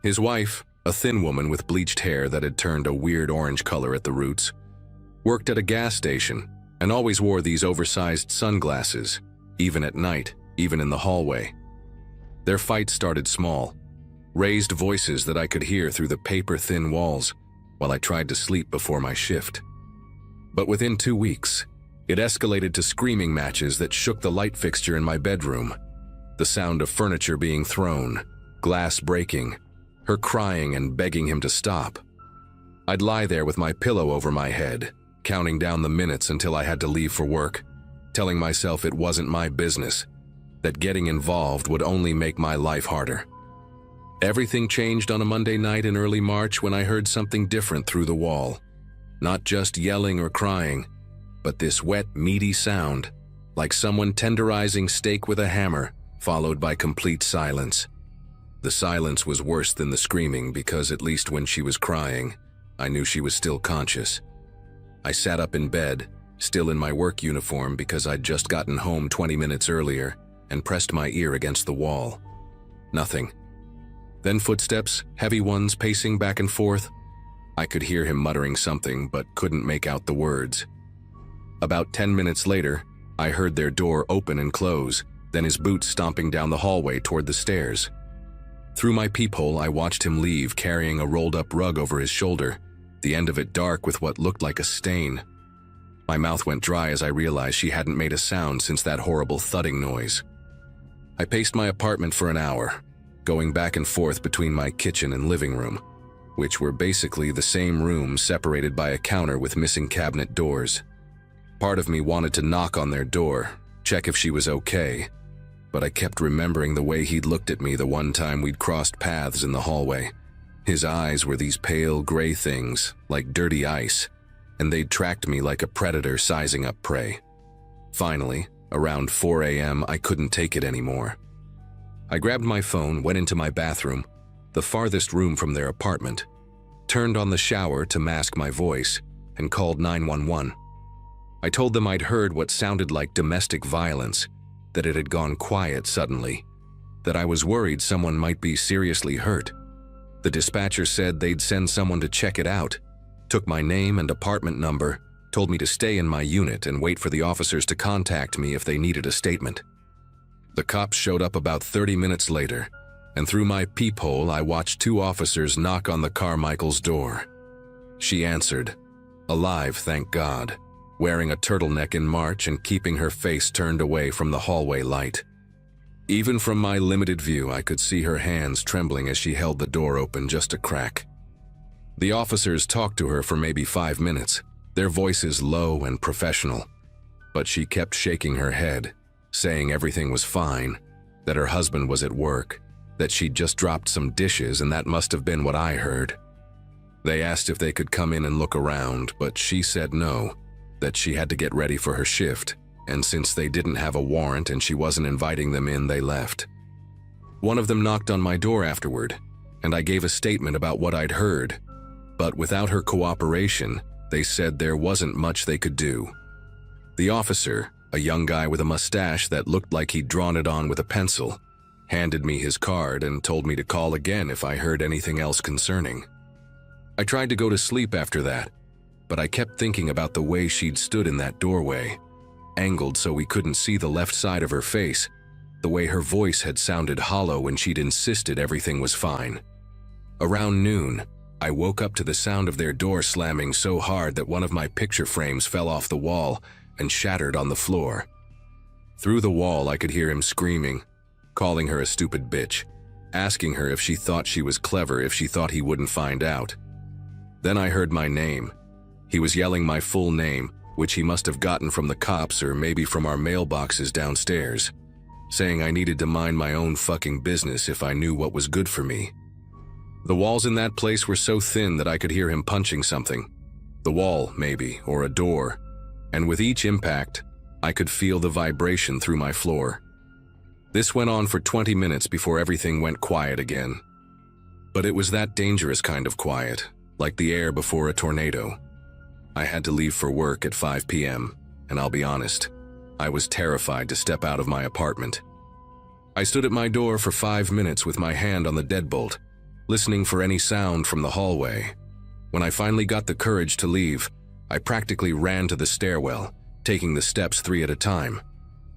His wife, a thin woman with bleached hair that had turned a weird orange color at the roots, worked at a gas station and always wore these oversized sunglasses, even at night, even in the hallway. Their fight started small, raised voices that I could hear through the paper-thin walls, while I tried to sleep before my shift. But within 2 weeks, it escalated to screaming matches that shook the light fixture in my bedroom. The sound of furniture being thrown, glass breaking, her crying and begging him to stop. I'd lie there with my pillow over my head, counting down the minutes until I had to leave for work, telling myself it wasn't my business, that getting involved would only make my life harder. Everything changed on a Monday night in early March when I heard something different through the wall. Not just yelling or crying, but this wet, meaty sound, like someone tenderizing steak with a hammer, followed by complete silence. The silence was worse than the screaming because at least when she was crying, I knew she was still conscious. I sat up in bed, still in my work uniform because I'd just gotten home 20 minutes earlier, and pressed my ear against the wall. Nothing. Then footsteps, heavy ones pacing back and forth. I could hear him muttering something but couldn't make out the words. About 10 minutes later, I heard their door open and close, then his boots stomping down the hallway toward the stairs. Through my peephole, I watched him leave carrying a rolled-up rug over his shoulder, the end of it dark with what looked like a stain. My mouth went dry as I realized she hadn't made a sound since that horrible thudding noise. I paced my apartment for an hour, going back and forth between my kitchen and living room, which were basically the same room separated by a counter with missing cabinet doors. Part of me wanted to knock on their door, check if she was okay, but I kept remembering the way he'd looked at me the one time we'd crossed paths in the hallway. His eyes were these pale gray things, like dirty ice, and they'd tracked me like a predator sizing up prey. Finally, around 4 a.m., I couldn't take it anymore. I grabbed my phone, went into my bathroom, the farthest room from their apartment, turned on the shower to mask my voice, and called 911. I told them I'd heard what sounded like domestic violence, that it had gone quiet suddenly, that I was worried someone might be seriously hurt. The dispatcher said they'd send someone to check it out, took my name and apartment number, told me to stay in my unit and wait for the officers to contact me if they needed a statement. The cops showed up about 30 minutes later, and through my peephole I watched 2 officers knock on the Carmichael's door. She answered, alive, thank God, wearing a turtleneck in March and keeping her face turned away from the hallway light. Even from my limited view, I could see her hands trembling as she held the door open just a crack. The officers talked to her for maybe 5 minutes, their voices low and professional, but she kept shaking her head, saying everything was fine, that her husband was at work, that she'd just dropped some dishes and that must have been what I heard. They asked if they could come in and look around, but she said no, that she had to get ready for her shift, and since they didn't have a warrant and she wasn't inviting them in, they left. One of them knocked on my door afterward, and I gave a statement about what I'd heard, but without her cooperation, they said there wasn't much they could do. The officer, a young guy with a mustache that looked like he'd drawn it on with a pencil, handed me his card and told me to call again if I heard anything else concerning. I tried to go to sleep after that, but I kept thinking about the way she'd stood in that doorway, angled so we couldn't see the left side of her face, the way her voice had sounded hollow when she'd insisted everything was fine. Around noon, I woke up to the sound of their door slamming so hard that one of my picture frames fell off the wall and shattered on the floor. Through the wall, I could hear him screaming, calling her a stupid bitch, asking her if she thought she was clever, if she thought he wouldn't find out. Then I heard my name. He was yelling my full name, which he must have gotten from the cops or maybe from our mailboxes downstairs, saying I needed to mind my own fucking business if I knew what was good for me. The walls in that place were so thin that I could hear him punching something. The wall, maybe, or a door, and with each impact, I could feel the vibration through my floor. This went on for 20 minutes before everything went quiet again. But it was that dangerous kind of quiet, like the air before a tornado. I had to leave for work at 5 p.m., and I'll be honest, I was terrified to step out of my apartment. I stood at my door for 5 minutes with my hand on the deadbolt, listening for any sound from the hallway. When I finally got the courage to leave, I practically ran to the stairwell, taking the steps 3 at a time.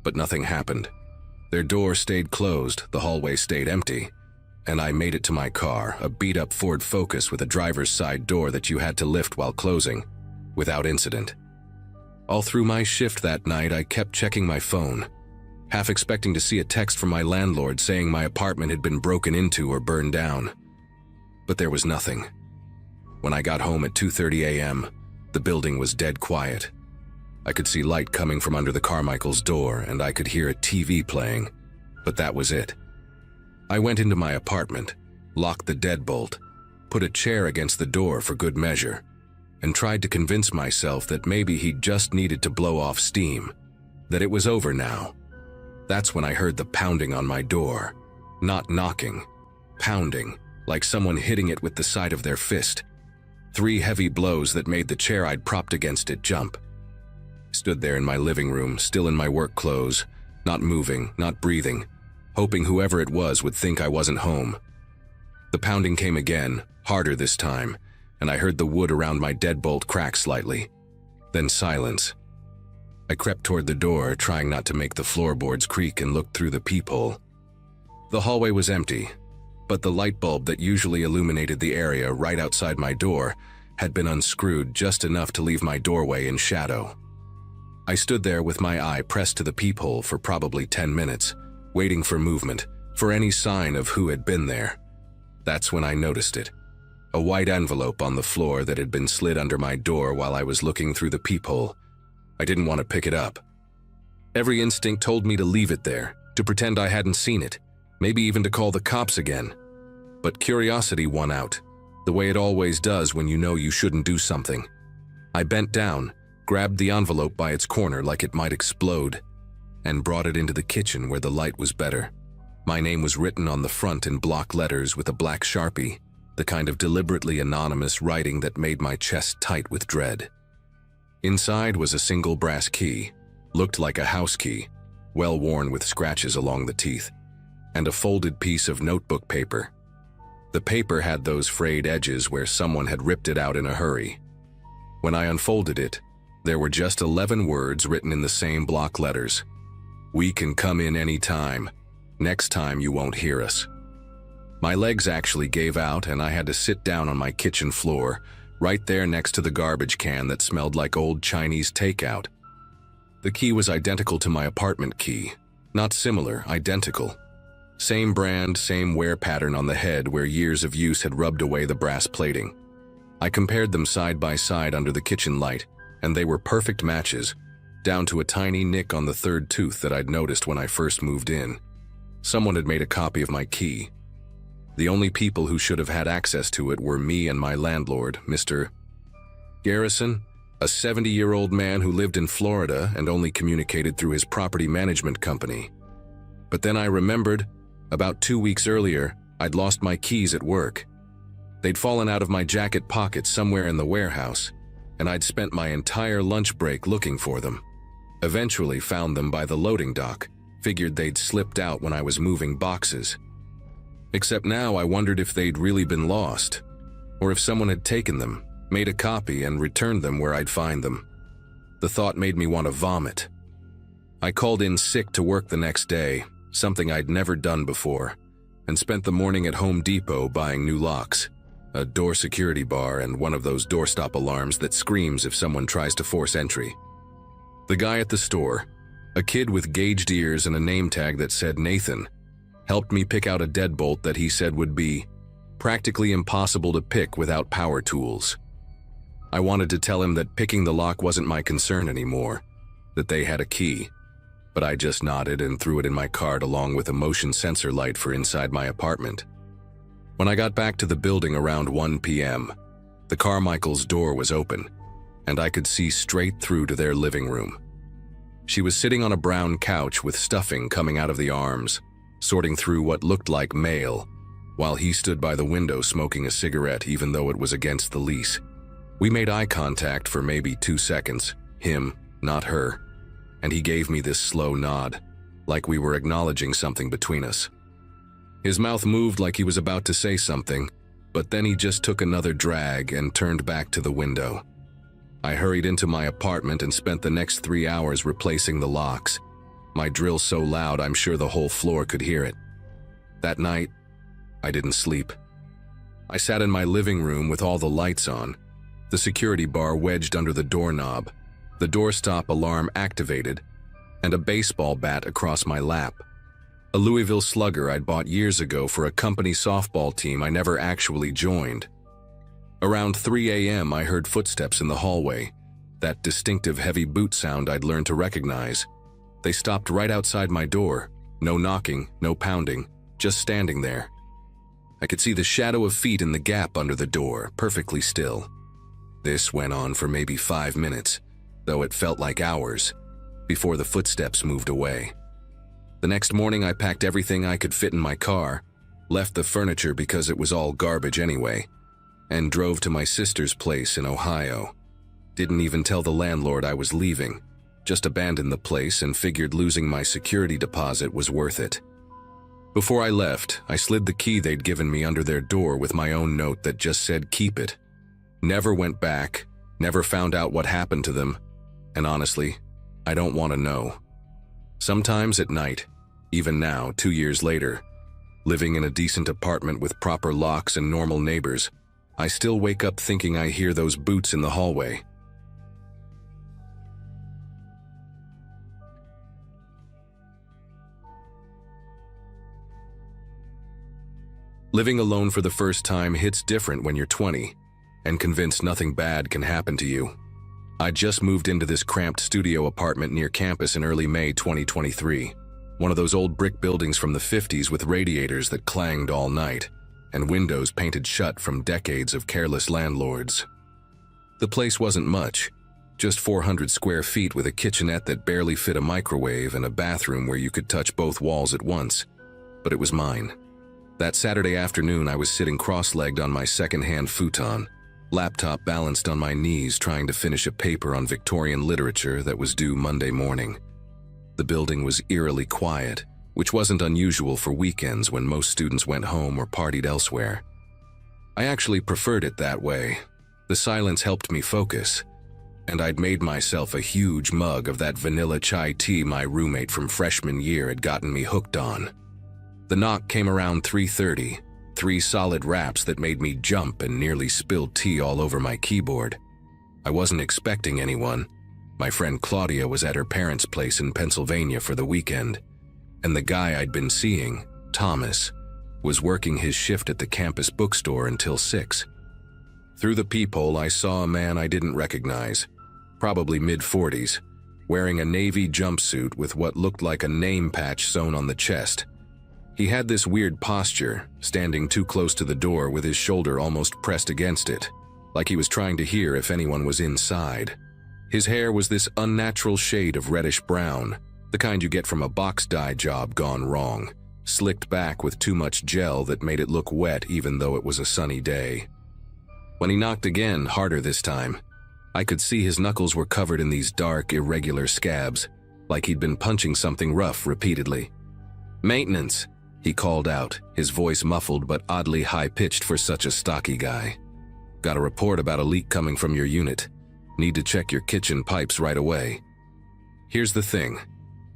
But nothing happened. Their door stayed closed, the hallway stayed empty. and I made it to my car, a beat-up Ford Focus with a driver's side door that you had to lift while closing, without incident. All through my shift that night, I kept checking my phone, half expecting to see a text from my landlord saying my apartment had been broken into or burned down. But there was nothing. When I got home at 2:30 a.m., the building was dead quiet. I could see light coming from under the Carmichael's door, and I could hear a TV playing, but that was it. I went into my apartment, locked the deadbolt, put a chair against the door for good measure, and tried to convince myself that maybe he just needed to blow off steam, that it was over now. That's when I heard the pounding on my door. Not knocking, pounding, like someone hitting it with the side of their fist. 3 heavy blows that made the chair I'd propped against it jump. Stood there in my living room, still in my work clothes, not moving, not breathing, hoping whoever it was would think I wasn't home. The pounding came again, harder this time, and I heard the wood around my deadbolt crack slightly. Then silence. I crept toward the door, trying not to make the floorboards creak, and looked through the peephole. The hallway was empty, but the light bulb that usually illuminated the area right outside my door had been unscrewed just enough to leave my doorway in shadow. I stood there with my eye pressed to the peephole for probably 10 minutes, waiting for movement, for any sign of who had been there. That's when I noticed it. A white envelope on the floor that had been slid under my door while I was looking through the peephole. I didn't want to pick it up. Every instinct told me to leave it there, to pretend I hadn't seen it, maybe even to call the cops again. But curiosity won out, the way it always does when you know you shouldn't do something. I bent down, grabbed the envelope by its corner like it might explode, and brought it into the kitchen where the light was better. My name was written on the front in block letters with a black Sharpie, the kind of deliberately anonymous writing that made my chest tight with dread. Inside was a single brass key, looked like a house key, well worn with scratches along the teeth, and a folded piece of notebook paper. The paper had those frayed edges where someone had ripped it out in a hurry. When I unfolded it, there were just 11 words written in the same block letters. "We can come in any time. Next time you won't hear us." My legs actually gave out, and I had to sit down on my kitchen floor, right there next to the garbage can that smelled like old Chinese takeout. The key was identical to my apartment key. Not similar, identical. Same brand, same wear pattern on the head where years of use had rubbed away the brass plating. I compared them side by side under the kitchen light, and they were perfect matches, down to a tiny nick on the 3rd tooth that I'd noticed when I first moved in. Someone had made a copy of my key. The only people who should have had access to it were me and my landlord, Mr. Garrison, a 70-year-old man who lived in Florida and only communicated through his property management company. But then I remembered, about 2 weeks earlier, I'd lost my keys at work. They'd fallen out of my jacket pocket somewhere in the warehouse, and I'd spent my entire lunch break looking for them. Eventually found them by the loading dock, figured they'd slipped out when I was moving boxes. Except now I wondered if they'd really been lost, or if someone had taken them, made a copy, and returned them where I'd find them. The thought made me want to vomit. I called in sick to work the next day, something I'd never done before, and spent the morning at Home Depot buying new locks, a door security bar, and one of those doorstop alarms that screams if someone tries to force entry. The guy at the store, a kid with gauged ears and a name tag that said Nathan, helped me pick out a deadbolt that he said would be practically impossible to pick without power tools. I wanted to tell him that picking the lock wasn't my concern anymore, that they had a key, but I just nodded and threw it in my cart along with a motion sensor light for inside my apartment. When I got back to the building around 1 p.m., the Carmichael's door was open, and I could see straight through to their living room. She was sitting on a brown couch with stuffing coming out of the arms, sorting through what looked like mail, while he stood by the window smoking a cigarette even though it was against the lease. We made eye contact for maybe 2 seconds, him, not her, and he gave me this slow nod, like we were acknowledging something between us. His mouth moved like he was about to say something, but then he just took another drag and turned back to the window. I hurried into my apartment and spent the next 3 hours replacing the locks, my drill so loud I'm sure the whole floor could hear it. That night, I didn't sleep. I sat in my living room with all the lights on, the security bar wedged under the doorknob, the doorstop alarm activated, and a baseball bat across my lap. A Louisville Slugger I'd bought years ago for a company softball team I never actually joined. Around 3 a.m. I heard footsteps in the hallway, that distinctive heavy boot sound I'd learned to recognize. They stopped right outside my door, no knocking, no pounding, just standing there. I could see the shadow of feet in the gap under the door, perfectly still. This went on for maybe 5 minutes, though it felt like hours, before the footsteps moved away. The next morning I packed everything I could fit in my car, left the furniture because it was all garbage anyway, and drove to my sister's place in Ohio. Didn't even tell the landlord I was leaving, just abandoned the place and figured losing my security deposit was worth it. Before I left, I slid the key they'd given me under their door with my own note that just said keep it. Never went back, never found out what happened to them, and honestly, I don't want to know. Sometimes at night, even now, 2 years later, living in a decent apartment with proper locks and normal neighbors, I still wake up thinking I hear those boots in the hallway. Living alone for the first time hits different when you're 20, and convinced nothing bad can happen to you. I just moved into this cramped studio apartment near campus in early May 2023, one of those old brick buildings from the 50s with radiators that clanged all night, and windows painted shut from decades of careless landlords. The place wasn't much, just 400 square feet with a kitchenette that barely fit a microwave and a bathroom where you could touch both walls at once, but it was mine. That Saturday afternoon I was sitting cross-legged on my second-hand futon, laptop balanced on my knees trying to finish a paper on Victorian literature that was due Monday morning. The building was eerily quiet, which wasn't unusual for weekends when most students went home or partied elsewhere. I actually preferred it that way. The silence helped me focus, and I'd made myself a huge mug of that vanilla chai tea my roommate from freshman year had gotten me hooked on. The knock came around 3:30, 3 solid raps that made me jump and nearly spilled tea all over my keyboard. I wasn't expecting anyone. My friend Claudia was at her parents' place in Pennsylvania for the weekend, and the guy I'd been seeing, Thomas, was working his shift at the campus bookstore until 6. Through the peephole I saw a man I didn't recognize, probably mid-40s, wearing a navy jumpsuit with what looked like a name patch sewn on the chest. He had this weird posture, standing too close to the door with his shoulder almost pressed against it, like he was trying to hear if anyone was inside. His hair was this unnatural shade of reddish brown, the kind you get from a box dye job gone wrong, slicked back with too much gel that made it look wet even though it was a sunny day. When he knocked again, harder this time, I could see his knuckles were covered in these dark, irregular scabs, like he'd been punching something rough repeatedly. "Maintenance," he called out, his voice muffled but oddly high-pitched for such a stocky guy. "Got a report about a leak coming from your unit. Need to check your kitchen pipes right away." Here's the thing.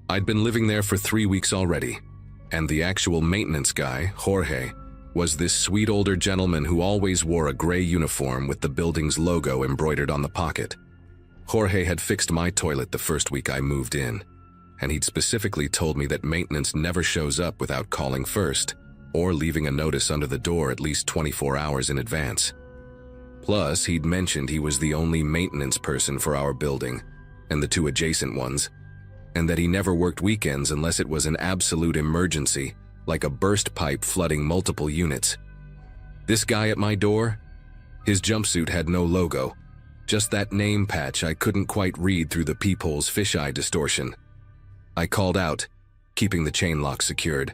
I'd been living there for 3 weeks already, and the actual maintenance guy, Jorge, was this sweet older gentleman who always wore a gray uniform with the building's logo embroidered on the pocket. Jorge had fixed my toilet the first week I moved in, and he'd specifically told me that maintenance never shows up without calling first, or leaving a notice under the door at least 24 hours in advance. Plus, he'd mentioned he was the only maintenance person for our building, and the 2 adjacent ones, and that he never worked weekends unless it was an absolute emergency, like a burst pipe flooding multiple units. This guy at my door? His jumpsuit had no logo, just that name patch I couldn't quite read through the peephole's fisheye distortion. I called out, keeping the chain lock secured.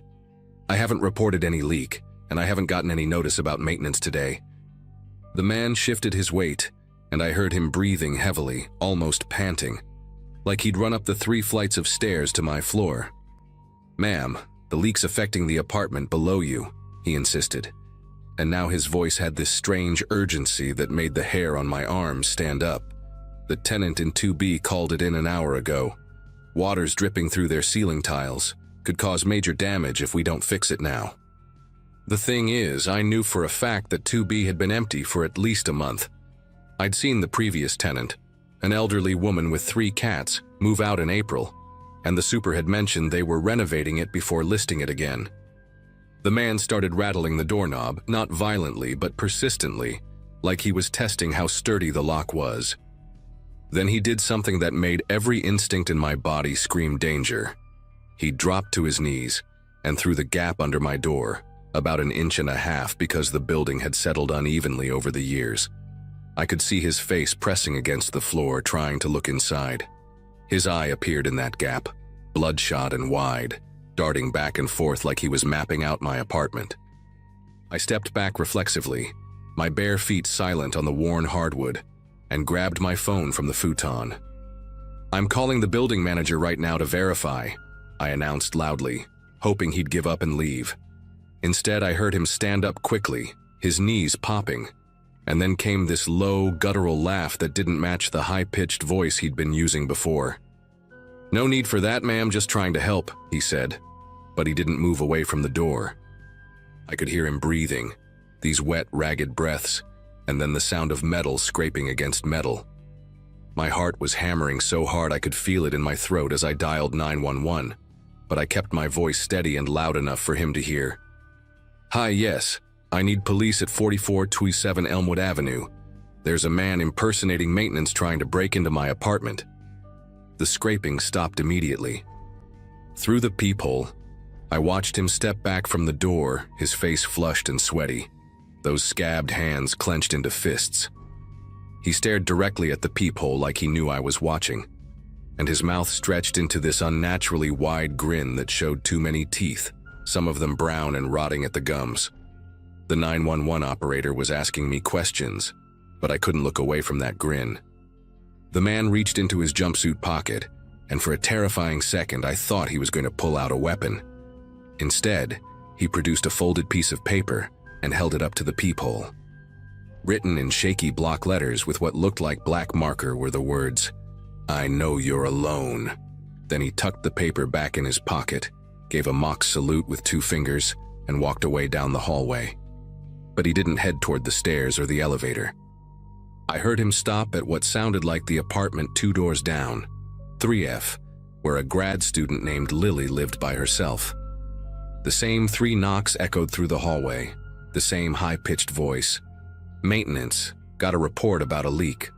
"I haven't reported any leak, and I haven't gotten any notice about maintenance today." The man shifted his weight, and I heard him breathing heavily, almost panting, like he'd run up the 3 flights of stairs to my floor. "Ma'am, the leak's affecting the apartment below you," he insisted, and now his voice had this strange urgency that made the hair on my arms stand up. "The tenant in 2B called it in an hour ago. Water's dripping through their ceiling tiles. Could cause major damage if we don't fix it now." The thing is, I knew for a fact that 2B had been empty for at least a month. I'd seen the previous tenant, an elderly woman with 3 cats, move out in April, and the super had mentioned they were renovating it before listing it again. The man started rattling the doorknob, not violently but persistently, like he was testing how sturdy the lock was. Then he did something that made every instinct in my body scream danger. He dropped to his knees and through the gap under my door, about 1.5 inches because the building had settled unevenly over the years. I could see his face pressing against the floor, trying to look inside. His eye appeared in that gap, bloodshot and wide, darting back and forth like he was mapping out my apartment. I stepped back reflexively, my bare feet silent on the worn hardwood, and grabbed my phone from the futon. "I'm calling the building manager right now to verify," I announced loudly, hoping he'd give up and leave. Instead, I heard him stand up quickly, his knees popping, and then came this low, guttural laugh that didn't match the high-pitched voice he'd been using before. "No need for that, ma'am, just trying to help," he said, but he didn't move away from the door. I could hear him breathing, these wet, ragged breaths, and then the sound of metal scraping against metal. My heart was hammering so hard I could feel it in my throat as I dialed 911, but I kept my voice steady and loud enough for him to hear. "Hi, yes, I need police at 4427 Elmwood Avenue. There's a man impersonating maintenance trying to break into my apartment." The scraping stopped immediately. Through the peephole, I watched him step back from the door, his face flushed and sweaty, those scabbed hands clenched into fists. He stared directly at the peephole like he knew I was watching, and his mouth stretched into this unnaturally wide grin that showed too many teeth, some of them brown and rotting at the gums. The 911 operator was asking me questions, but I couldn't look away from that grin. The man reached into his jumpsuit pocket, and for a terrifying second I thought he was going to pull out a weapon. Instead, he produced a folded piece of paper and held it up to the peephole. Written in shaky block letters with what looked like black marker were the words, "I know you're alone." Then he tucked the paper back in his pocket, gave a mock salute with 2 fingers, and walked away down the hallway. But he didn't head toward the stairs or the elevator. I heard him stop at what sounded like the apartment 2 doors down, 3F, where a grad student named Lily lived by herself. The same 3 knocks echoed through the hallway, the same high-pitched voice. "Maintenance, got a report about a leak."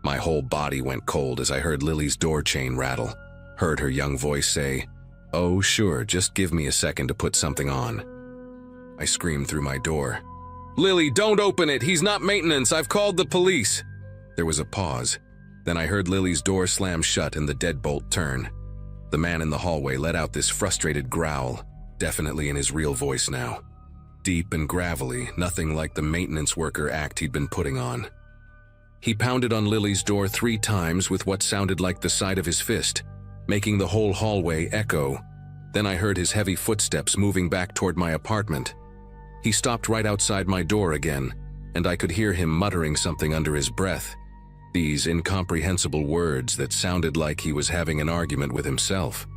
My whole body went cold as I heard Lily's door chain rattle, heard her young voice say, "Oh, sure, just give me a second to put something on." I screamed through my door, "Lily, don't open it! He's not maintenance! I've called the police!" There was a pause. Then I heard Lily's door slam shut and the deadbolt turn. The man in the hallway let out this frustrated growl, definitely in his real voice now. Deep and gravelly, nothing like the maintenance worker act he'd been putting on. He pounded on Lily's door 3 times with what sounded like the side of his fist, making the whole hallway echo. Then I heard his heavy footsteps moving back toward my apartment. He stopped right outside my door again, and I could hear him muttering something under his breath, these incomprehensible words that sounded like he was having an argument with himself.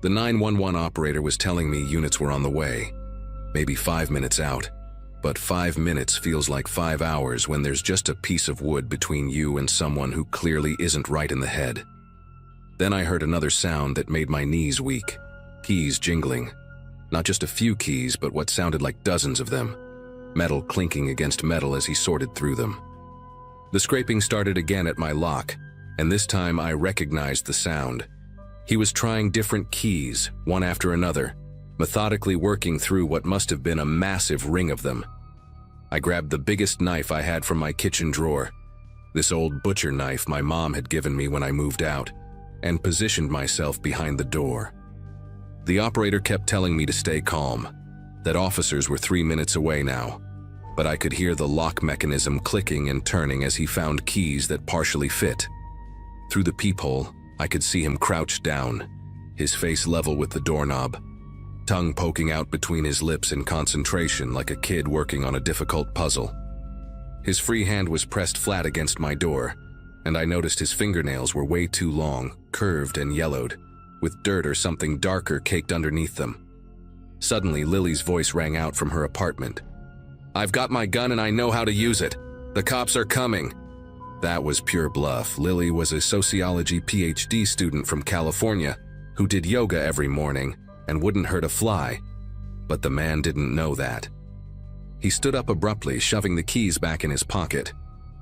The 911 operator was telling me units were on the way, maybe 5 minutes out, but 5 minutes feels like 5 hours when there's just a piece of wood between you and someone who clearly isn't right in the head. Then I heard another sound that made my knees weak, keys jingling. Not just a few keys, but what sounded like dozens of them, metal clinking against metal as he sorted through them. The scraping started again at my lock, and this time I recognized the sound. He was trying different keys, one after another, methodically working through what must have been a massive ring of them. I grabbed the biggest knife I had from my kitchen drawer, this old butcher knife my mom had given me when I moved out, and positioned myself behind the door. The operator kept telling me to stay calm, that officers were 3 minutes away now, but I could hear the lock mechanism clicking and turning as he found keys that partially fit. Through the peephole, I could see him crouched down, his face level with the doorknob, tongue poking out between his lips in concentration like a kid working on a difficult puzzle. His free hand was pressed flat against my door, and I noticed his fingernails were way too long, curved and yellowed, with dirt or something darker caked underneath them. Suddenly, Lily's voice rang out from her apartment. "I've got my gun and I know how to use it. The cops are coming." That was pure bluff. Lily was a sociology PhD student from California who did yoga every morning and wouldn't hurt a fly. But the man didn't know that. He stood up abruptly, shoving the keys back in his pocket,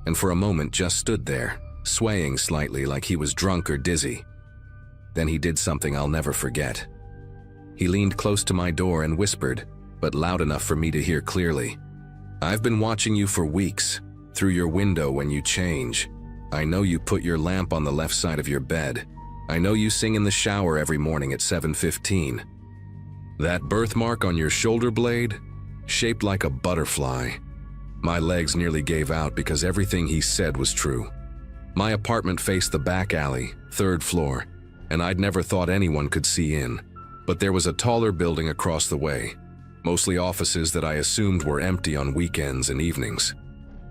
and for a moment just stood there, swaying slightly like he was drunk or dizzy. Then he did something I'll never forget. He leaned close to my door and whispered, but loud enough for me to hear clearly, "I've been watching you for weeks, through your window when you change. I know you put your lamp on the left side of your bed. I know you sing in the shower every morning at 7:15. That birthmark on your shoulder blade, shaped like a butterfly." My legs nearly gave out because everything he said was true. My apartment faced the back alley, 3rd floor, and I'd never thought anyone could see in. But there was a taller building across the way, mostly offices that I assumed were empty on weekends and evenings.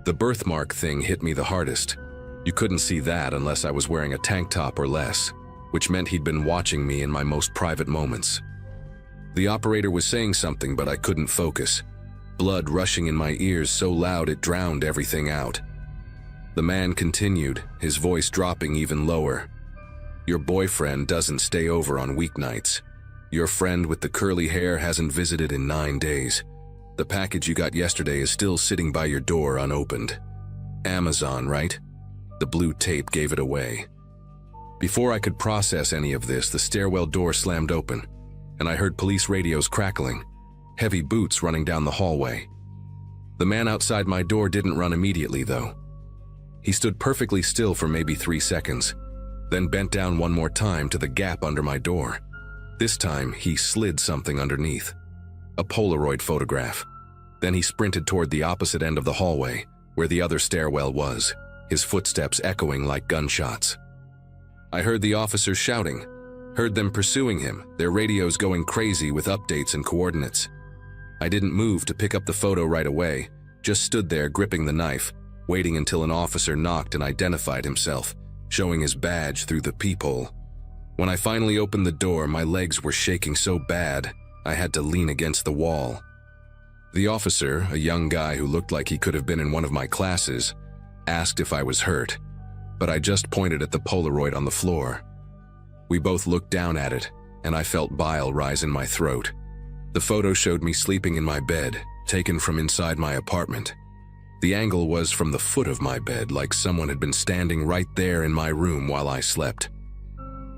The birthmark thing hit me the hardest. You couldn't see that unless I was wearing a tank top or less, which meant he'd been watching me in my most private moments. The operator was saying something, but I couldn't focus. Blood rushing in my ears so loud it drowned everything out. The man continued, his voice dropping even lower. "Your boyfriend doesn't stay over on weeknights. Your friend with the curly hair hasn't visited in 9 days. The package you got yesterday is still sitting by your door unopened. Amazon, right?" The blue tape gave it away. Before I could process any of this, the stairwell door slammed open, and I heard police radios crackling, heavy boots running down the hallway. The man outside my door didn't run immediately, though. He stood perfectly still for maybe 3 seconds, then bent down one more time to the gap under my door. This time, he slid something underneath. A Polaroid photograph. Then he sprinted toward the opposite end of the hallway, where the other stairwell was, his footsteps echoing like gunshots. I heard the officers shouting, heard them pursuing him, their radios going crazy with updates and coordinates. I didn't move to pick up the photo right away, just stood there gripping the knife, waiting until an officer knocked and identified himself, showing his badge through the peephole. When I finally opened the door, my legs were shaking so bad, I had to lean against the wall. The officer, a young guy who looked like he could have been in one of my classes, asked if I was hurt, but I just pointed at the Polaroid on the floor. We both looked down at it, and I felt bile rise in my throat. The photo showed me sleeping in my bed, taken from inside my apartment. The angle was from the foot of my bed, like someone had been standing right there in my room while I slept.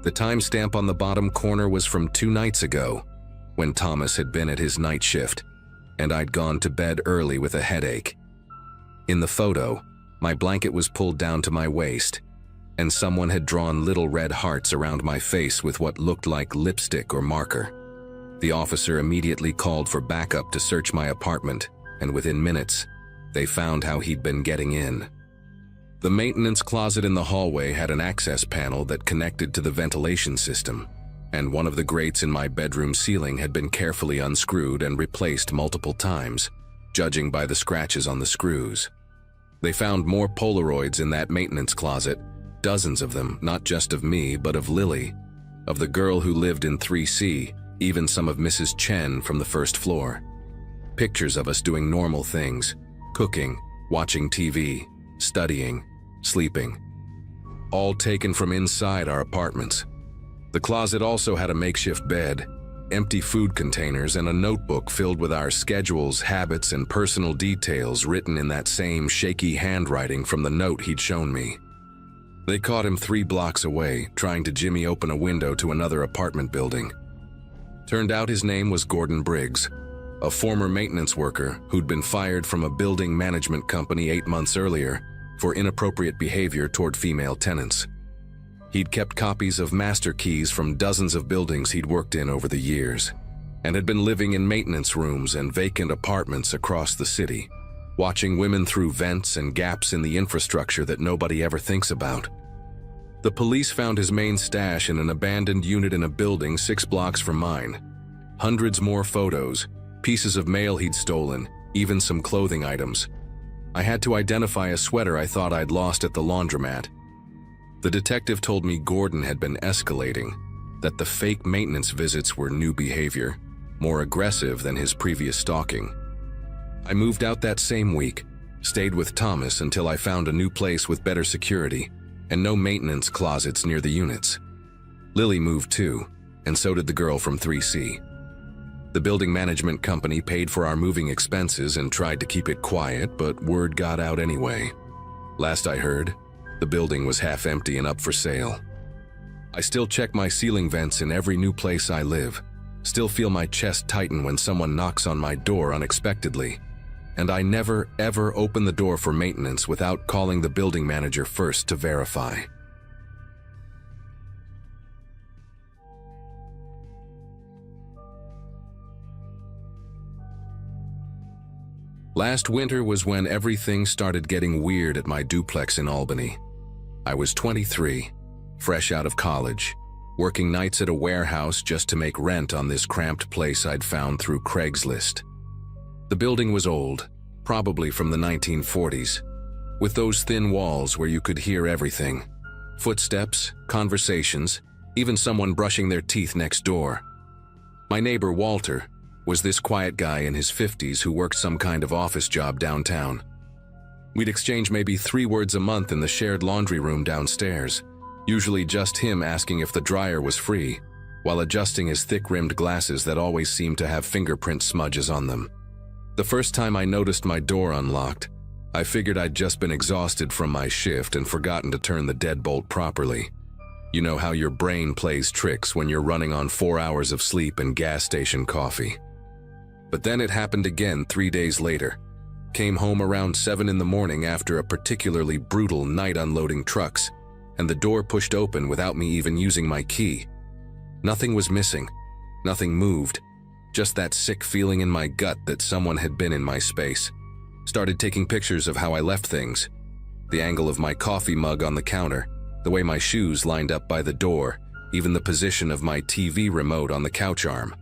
The timestamp on the bottom corner was from 2 nights ago, when Thomas had been at his night shift, and I'd gone to bed early with a headache. In the photo, my blanket was pulled down to my waist, and someone had drawn little red hearts around my face with what looked like lipstick or marker. The officer immediately called for backup to search my apartment, and within minutes, they found how he'd been getting in. The maintenance closet in the hallway had an access panel that connected to the ventilation system, and one of the grates in my bedroom ceiling had been carefully unscrewed and replaced multiple times, judging by the scratches on the screws. They found more Polaroids in that maintenance closet, dozens of them, not just of me, but of Lily, of the girl who lived in 3C, even some of Mrs. Chen from the 1st floor. Pictures of us doing normal things, cooking, watching TV, studying, sleeping. All taken from inside our apartments. The closet also had a makeshift bed, empty food containers, and a notebook filled with our schedules, habits, and personal details written in that same shaky handwriting from the note he'd shown me. They caught him 3 blocks away, trying to jimmy open a window to another apartment building. Turned out his name was Gordon Briggs, a former maintenance worker who'd been fired from a building management company 8 months earlier for inappropriate behavior toward female tenants. He'd kept copies of master keys from dozens of buildings he'd worked in over the years, and had been living in maintenance rooms and vacant apartments across the city, watching women through vents and gaps in the infrastructure that nobody ever thinks about. The police found his main stash in an abandoned unit in a building 6 blocks from mine. Hundreds more photos, pieces of mail he'd stolen, even some clothing items. I had to identify a sweater I thought I'd lost at the laundromat. The detective told me Gordon had been escalating, that the fake maintenance visits were new behavior, more aggressive than his previous stalking. I moved out that same week, stayed with Thomas until I found a new place with better security and no maintenance closets near the units. Lily moved too, and so did the girl from 3C. The building management company paid for our moving expenses and tried to keep it quiet, but word got out anyway. Last I heard, the building was half empty and up for sale. I still check my ceiling vents in every new place I live, still feel my chest tighten when someone knocks on my door unexpectedly, and I never ever open the door for maintenance without calling the building manager first to verify. Last winter was when everything started getting weird at my duplex in Albany. I was 23, fresh out of college, working nights at a warehouse just to make rent on this cramped place I'd found through Craigslist. The building was old, probably from the 1940s, with those thin walls where you could hear everything. Footsteps, conversations, even someone brushing their teeth next door. My neighbor, Walter, was this quiet guy in his 50s who worked some kind of office job downtown. We'd exchange maybe 3 words a month in the shared laundry room downstairs, usually just him asking if the dryer was free, while adjusting his thick-rimmed glasses that always seemed to have fingerprint smudges on them. The first time I noticed my door unlocked, I figured I'd just been exhausted from my shift and forgotten to turn the deadbolt properly. You know how your brain plays tricks when you're running on 4 hours of sleep and gas station coffee. But then it happened again 3 days later. Came home around 7 in the morning after a particularly brutal night unloading trucks, and the door pushed open without me even using my key. Nothing was missing, nothing moved, just that sick feeling in my gut that someone had been in my space. Started taking pictures of how I left things. The angle of my coffee mug on the counter, the way my shoes lined up by the door, even the position of my TV remote on the couch arm.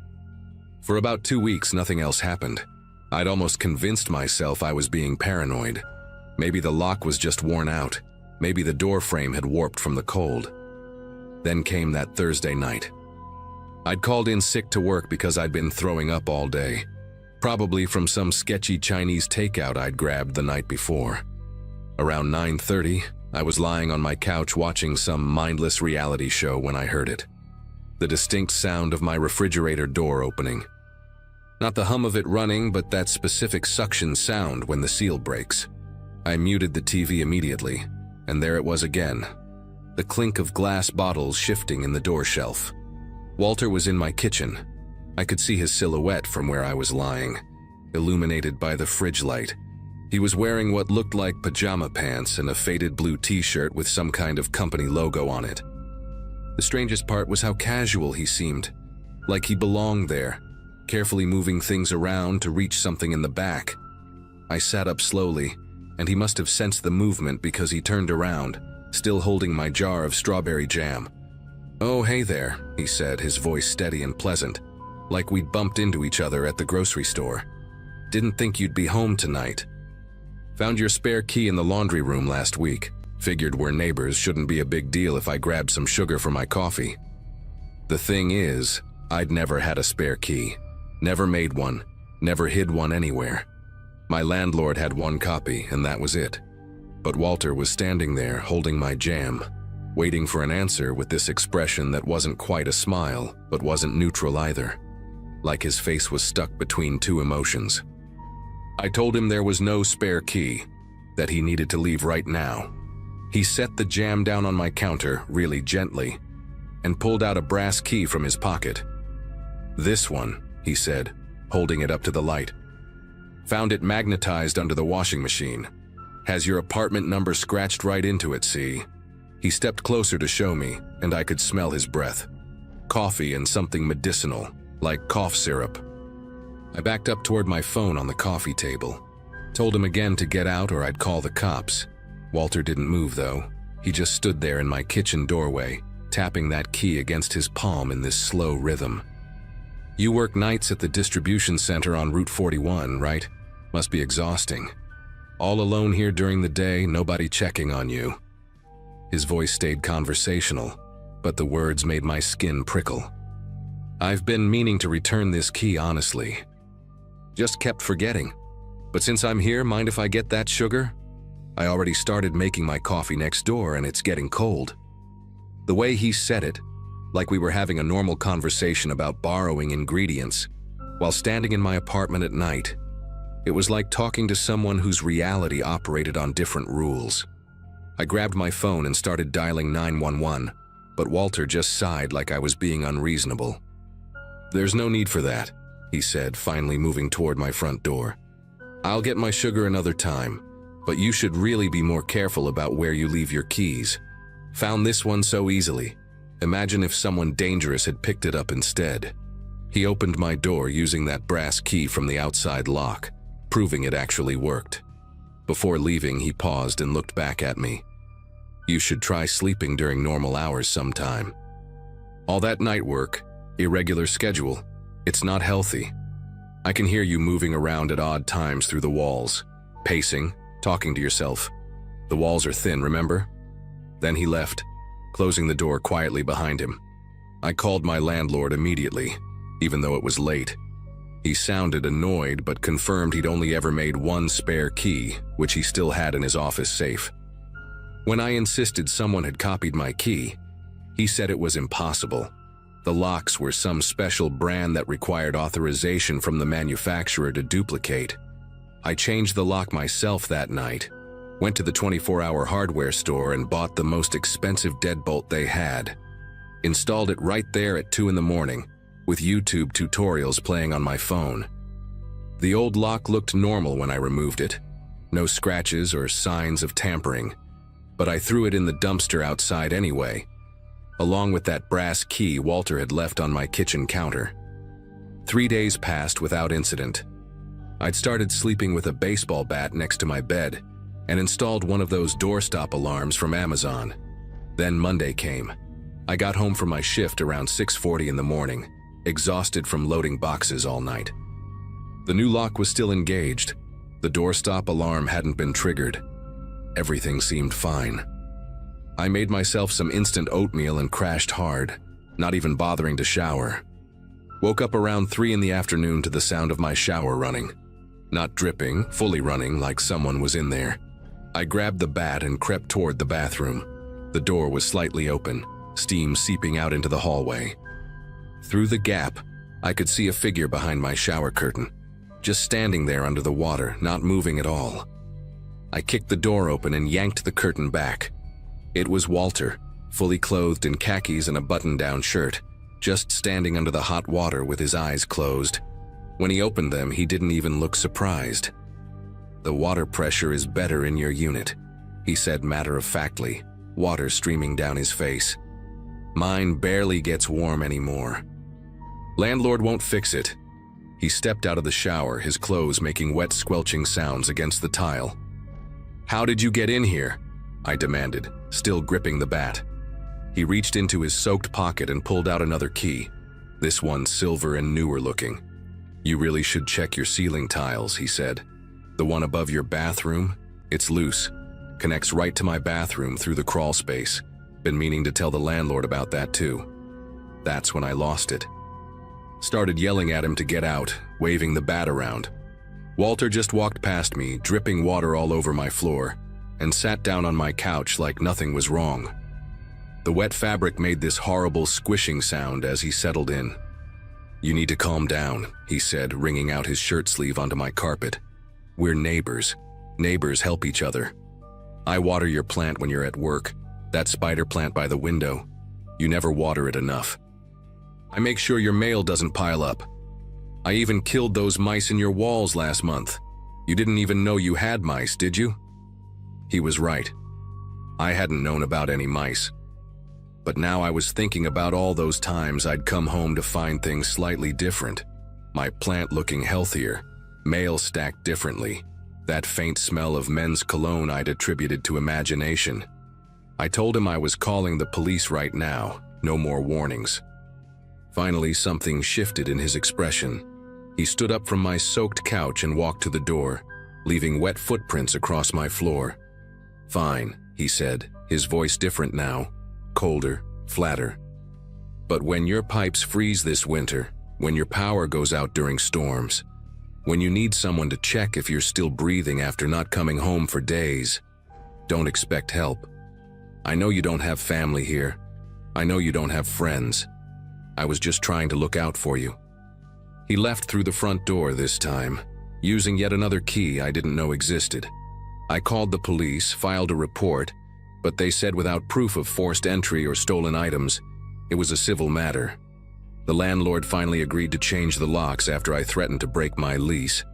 For about 2 weeks, nothing else happened. I'd almost convinced myself I was being paranoid. Maybe the lock was just worn out. Maybe the door frame had warped from the cold. Then came that Thursday night. I'd called in sick to work because I'd been throwing up all day, probably from some sketchy Chinese takeout I'd grabbed the night before. Around 9:30, I was lying on my couch watching some mindless reality show when I heard it. The distinct sound of my refrigerator door opening. Not the hum of it running, but that specific suction sound when the seal breaks. I muted the TV immediately, and there it was again. The clink of glass bottles shifting in the door shelf. Walter was in my kitchen. I could see his silhouette from where I was lying, illuminated by the fridge light. He was wearing what looked like pajama pants and a faded blue t-shirt with some kind of company logo on it. The strangest part was how casual he seemed, like he belonged there, carefully moving things around to reach something in the back. I sat up slowly, and he must have sensed the movement because he turned around, still holding my jar of strawberry jam. "Oh, hey there," he said, his voice steady and pleasant, like we'd bumped into each other at the grocery store. "Didn't think you'd be home tonight. Found your spare key in the laundry room last week. Figured we're neighbors, shouldn't be a big deal if I grabbed some sugar for my coffee." The thing is, I'd never had a spare key. Never made one. Never hid one anywhere. My landlord had one copy, and that was it. But Walter was standing there, holding my jam, waiting for an answer with this expression that wasn't quite a smile, but wasn't neutral either. Like his face was stuck between two emotions. I told him there was no spare key, that he needed to leave right now. He set the jam down on my counter, really gently, and pulled out a brass key from his pocket. "This one," he said, holding it up to the light. "Found it magnetized under the washing machine. Has your apartment number scratched right into it, see?" He stepped closer to show me, and I could smell his breath. Coffee and something medicinal, like cough syrup. I backed up toward my phone on the coffee table. Told him again to get out or I'd call the cops. Walter didn't move, though. He just stood there in my kitchen doorway, tapping that key against his palm in this slow rhythm. "You work nights at the distribution center on Route 41, right? Must be exhausting. All alone here during the day, nobody checking on you." His voice stayed conversational, but the words made my skin prickle. I've been meaning to return this key, honestly. Just kept forgetting. But since I'm here, mind if I get that sugar? I already started making my coffee next door and it's getting cold. The way he said it, like we were having a normal conversation about borrowing ingredients, while standing in my apartment at night, it was like talking to someone whose reality operated on different rules. I grabbed my phone and started dialing 911, but Walter just sighed like I was being unreasonable. "There's no need for that," he said, finally moving toward my front door. "I'll get my sugar another time, but you should really be more careful about where you leave your keys. Found this one so easily. Imagine if someone dangerous had picked it up instead." He opened my door using that brass key from the outside lock, proving it actually worked. Before leaving, he paused and looked back at me. "You should try sleeping during normal hours sometime. All that night work, irregular schedule, it's not healthy. I can hear you moving around at odd times through the walls, pacing, talking to yourself. The walls are thin, remember?" Then he left, closing the door quietly behind him. I called my landlord immediately, even though it was late. He sounded annoyed but confirmed he'd only ever made one spare key, which he still had in his office safe. When I insisted someone had copied my key, he said it was impossible. The locks were some special brand that required authorization from the manufacturer to duplicate. I changed the lock myself that night, went to the 24-hour hardware store and bought the most expensive deadbolt they had. Installed it right there at 2 in the morning, with YouTube tutorials playing on my phone. The old lock looked normal when I removed it. No scratches or signs of tampering. But I threw it in the dumpster outside anyway, along with that brass key Walter had left on my kitchen counter. 3 days passed without incident. I'd started sleeping with a baseball bat next to my bed and installed one of those doorstop alarms from Amazon. Then Monday came. I got home from my shift around 6:40 in the morning, exhausted from loading boxes all night. The new lock was still engaged. The doorstop alarm hadn't been triggered. Everything seemed fine. I made myself some instant oatmeal and crashed hard, not even bothering to shower. Woke up around 3 in the afternoon to the sound of my shower running. Not dripping, fully running like someone was in there. I grabbed the bat and crept toward the bathroom. The door was slightly open, steam seeping out into the hallway. Through the gap, I could see a figure behind my shower curtain, just standing there under the water, not moving at all. I kicked the door open and yanked the curtain back. It was Walter, fully clothed in khakis and a button-down shirt, just standing under the hot water with his eyes closed. When he opened them, he didn't even look surprised. "The water pressure is better in your unit," he said matter-of-factly, water streaming down his face. "Mine barely gets warm anymore. Landlord won't fix it." He stepped out of the shower, his clothes making wet squelching sounds against the tile. "How did you get in here?" I demanded, still gripping the bat. He reached into his soaked pocket and pulled out another key, this one silver and newer looking. "You really should check your ceiling tiles," he said. "The one above your bathroom, it's loose. Connects right to my bathroom through the crawl space. Been meaning to tell the landlord about that too." That's when I lost it. Started yelling at him to get out, waving the bat around. Walter just walked past me, dripping water all over my floor, and sat down on my couch like nothing was wrong. The wet fabric made this horrible squishing sound as he settled in. "You need to calm down," he said, wringing out his shirt sleeve onto my carpet. "We're neighbors. Neighbors help each other. I water your plant when you're at work. That spider plant by the window. You never water it enough. I make sure your mail doesn't pile up. I even killed those mice in your walls last month. You didn't even know you had mice, did you?" He was right. I hadn't known about any mice. But now I was thinking about all those times I'd come home to find things slightly different. My plant looking healthier, mail stacked differently, that faint smell of men's cologne I'd attributed to imagination. I told him I was calling the police right now, no more warnings. Finally, something shifted in his expression. He stood up from my soaked couch and walked to the door, leaving wet footprints across my floor. "Fine," he said, his voice different now, colder, flatter. But when your pipes freeze this winter, when your power goes out during storms, when you need someone to check if you're still breathing after not coming home for days, don't expect help. I know you don't have family here. I know you don't have friends. I was just trying to look out for you. He left through the front door this time, using yet another key I didn't know existed. I called the police, filed a report, but they said without proof of forced entry or stolen items, it was a civil matter. The landlord finally agreed to change the locks after I threatened to break my lease,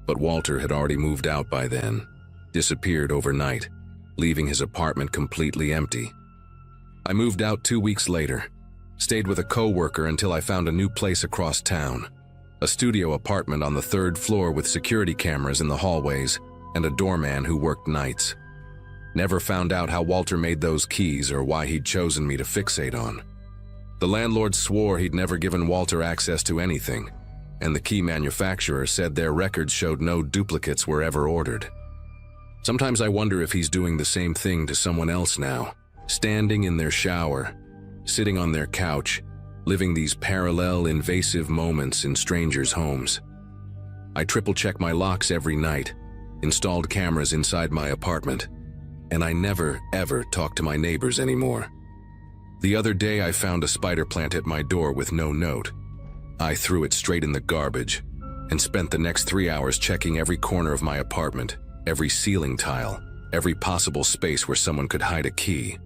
but Walter had already moved out by then, disappeared overnight, leaving his apartment completely empty. I moved out 2 weeks later, stayed with a co-worker until I found a new place across town, a studio apartment on the 3rd floor with security cameras in the hallways and a doorman who worked nights. Never found out how Walter made those keys or why he'd chosen me to fixate on. The landlord swore he'd never given Walter access to anything, and the key manufacturer said their records showed no duplicates were ever ordered. Sometimes I wonder if he's doing the same thing to someone else now, standing in their shower, sitting on their couch, living these parallel, invasive moments in strangers' homes. I triple-check my locks every night, installed cameras inside my apartment, and I never, ever talk to my neighbors anymore. The other day I found a spider plant at my door with no note. I threw it straight in the garbage and spent the next 3 hours checking every corner of my apartment, every ceiling tile, every possible space where someone could hide a key.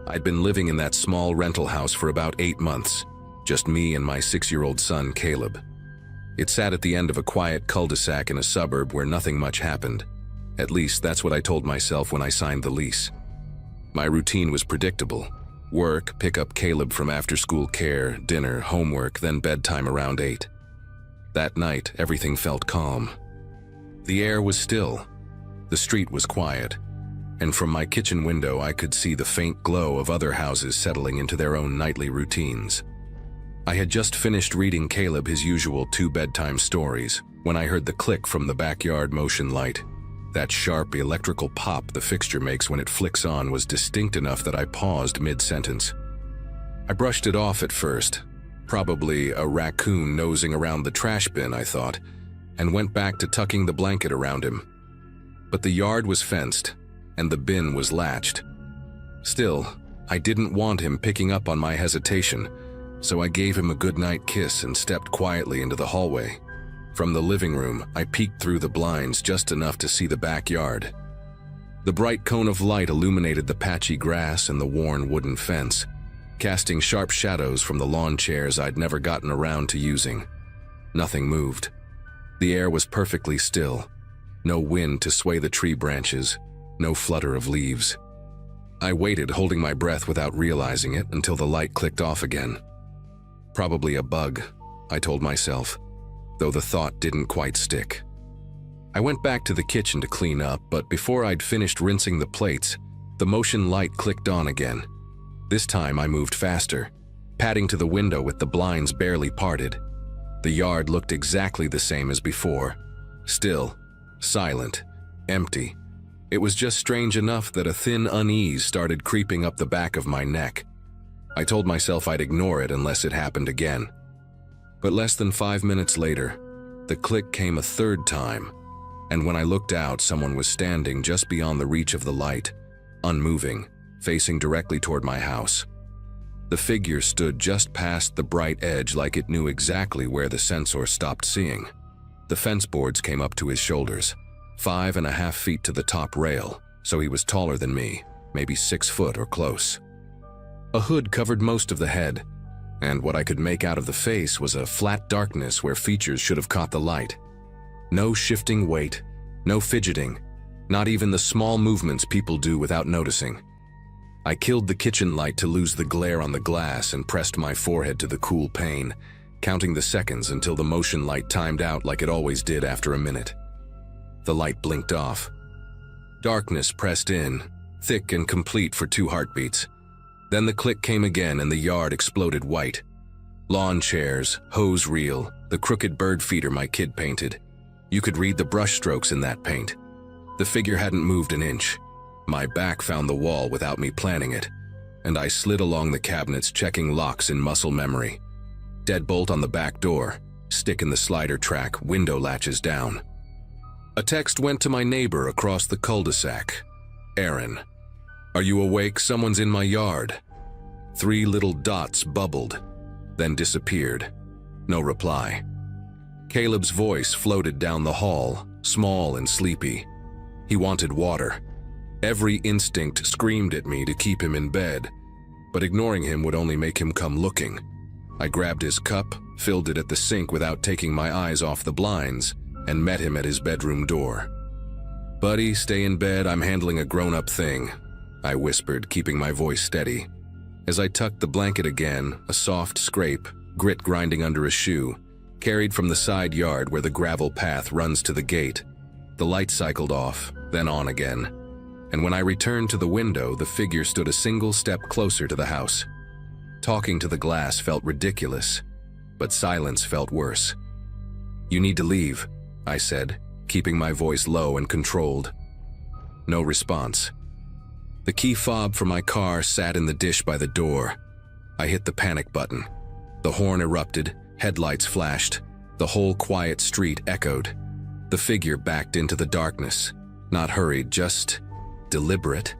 I'd been living in that small rental house for about 8 months, just me and my 6-year-old son, Caleb. It sat at the end of a quiet cul-de-sac in a suburb where nothing much happened. At least that's what I told myself when I signed the lease. My routine was predictable. Work, pick up Caleb from after-school care, dinner, homework, then bedtime around 8. That night, everything felt calm. The air was still. The street was quiet. And from my kitchen window I could see the faint glow of other houses settling into their own nightly routines. I had just finished reading Caleb his usual 2 bedtime stories when I heard the click from the backyard motion light. That sharp electrical pop the fixture makes when it flicks on was distinct enough that I paused mid-sentence. I brushed it off at first, probably a raccoon nosing around the trash bin, I thought, and went back to tucking the blanket around him. But the yard was fenced, and the bin was latched. Still, I didn't want him picking up on my hesitation, so I gave him a goodnight kiss and stepped quietly into the hallway. From the living room, I peeked through the blinds just enough to see the backyard. The bright cone of light illuminated the patchy grass and the worn wooden fence, casting sharp shadows from the lawn chairs I'd never gotten around to using. Nothing moved. The air was perfectly still. No wind to sway the tree branches, no flutter of leaves. I waited, holding my breath without realizing it, until the light clicked off again. Probably a bug, I told myself, though the thought didn't quite stick. I went back to the kitchen to clean up, but before I'd finished rinsing the plates, the motion light clicked on again. This time I moved faster, padding to the window with the blinds barely parted. The yard looked exactly the same as before. Still, silent, empty. It was just strange enough that a thin unease started creeping up the back of my neck. I told myself I'd ignore it unless it happened again. But less than 5 minutes later, the click came a 3rd time, and when I looked out, someone was standing just beyond the reach of the light, unmoving, facing directly toward my house. The figure stood just past the bright edge like it knew exactly where the sensor stopped seeing. The fence boards came up to his shoulders, 5.5 feet to the top rail, so he was taller than me, maybe 6 foot or close. A hood covered most of the head, and what I could make out of the face was a flat darkness where features should have caught the light. No shifting weight, no fidgeting, not even the small movements people do without noticing. I killed the kitchen light to lose the glare on the glass and pressed my forehead to the cool pane, counting the seconds until the motion light timed out like it always did after a minute. The light blinked off. Darkness pressed in, thick and complete for 2 heartbeats. Then the click came again and the yard exploded white. Lawn chairs, hose reel, the crooked bird feeder my kid painted. You could read the brushstrokes in that paint. The figure hadn't moved an inch. My back found the wall without me planning it, and I slid along the cabinets checking locks in muscle memory. Deadbolt on the back door, stick in the slider track, window latches down. A text went to my neighbor across the cul-de-sac. Aaron, are you awake? Someone's in my yard. 3 little dots bubbled, then disappeared. No reply. Caleb's voice floated down the hall, small and sleepy. He wanted water. Every instinct screamed at me to keep him in bed, but ignoring him would only make him come looking. I grabbed his cup, filled it at the sink without taking my eyes off the blinds, and met him at his bedroom door. "Buddy, stay in bed, I'm handling a grown-up thing," I whispered, keeping my voice steady. As I tucked the blanket again, a soft scrape, grit grinding under a shoe, carried from the side yard where the gravel path runs to the gate. The light cycled off, then on again. And when I returned to the window, the figure stood a single step closer to the house. Talking to the glass felt ridiculous, but silence felt worse. "You need to leave," I said, keeping my voice low and controlled. No response. The key fob for my car sat in the dish by the door. I hit the panic button. The horn erupted, headlights flashed. The whole quiet street echoed. The figure backed into the darkness, not hurried, just deliberate,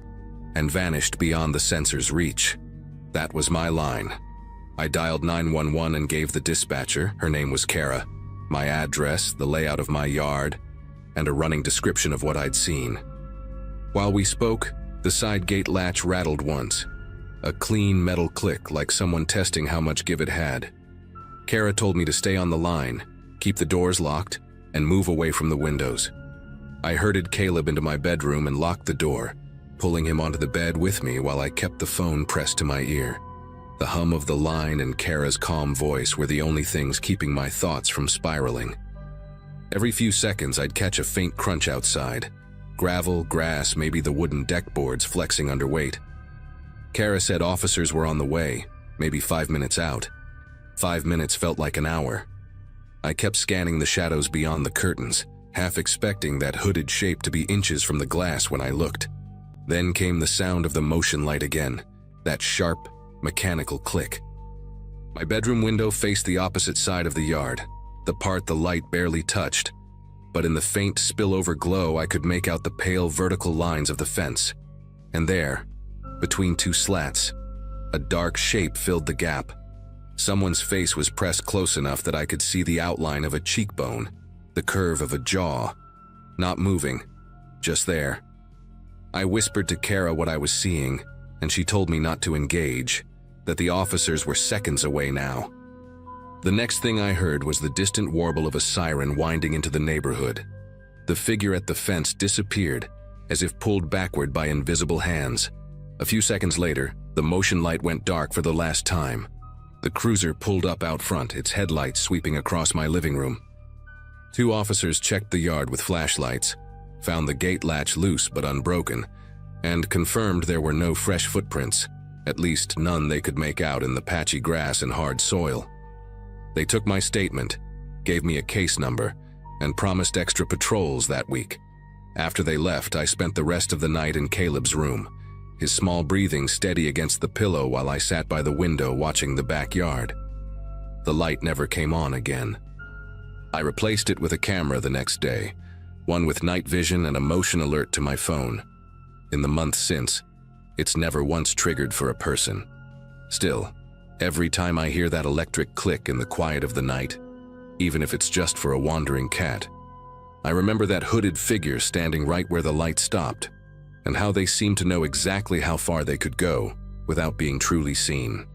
and vanished beyond the sensor's reach. That was my line. I dialed 911 and gave the dispatcher, her name was Kara, my address, the layout of my yard, and a running description of what I'd seen. While we spoke, the side gate latch rattled once. A clean metal click, like someone testing how much give it had. Kara told me to stay on the line, keep the doors locked, and move away from the windows. I herded Caleb into my bedroom and locked the door, pulling him onto the bed with me while I kept the phone pressed to my ear. The hum of the line and Kara's calm voice were the only things keeping my thoughts from spiraling. Every few seconds I'd catch a faint crunch outside. Gravel, grass, maybe the wooden deck boards flexing under weight. Kara said officers were on the way, maybe 5 minutes out. 5 minutes felt like an hour. I kept scanning the shadows beyond the curtains, half expecting that hooded shape to be inches from the glass when I looked. Then came the sound of the motion light again, that sharp, mechanical click. My bedroom window faced the opposite side of the yard, the part the light barely touched, but in the faint spillover glow I could make out the pale vertical lines of the fence. And there, between 2 slats, a dark shape filled the gap. Someone's face was pressed close enough that I could see the outline of a cheekbone, the curve of a jaw. Not moving, just there. I whispered to Kara what I was seeing, and she told me not to engage, that the officers were seconds away now. The next thing I heard was the distant warble of a siren winding into the neighborhood. The figure at the fence disappeared, as if pulled backward by invisible hands. A few seconds later, the motion light went dark for the last time. The cruiser pulled up out front, its headlights sweeping across my living room. 2 officers checked the yard with flashlights, found the gate latch loose but unbroken, and confirmed there were no fresh footprints, at least none they could make out in the patchy grass and hard soil. They took my statement, gave me a case number, and promised extra patrols that week. After they left, I spent the rest of the night in Caleb's room, his small breathing steady against the pillow while I sat by the window watching the backyard. The light never came on again. I replaced it with a camera the next day, one with night vision and a motion alert to my phone. In the months since, it's never once triggered for a person. Still, every time I hear that electric click in the quiet of the night, even if it's just for a wandering cat, I remember that hooded figure standing right where the light stopped, and how they seemed to know exactly how far they could go without being truly seen.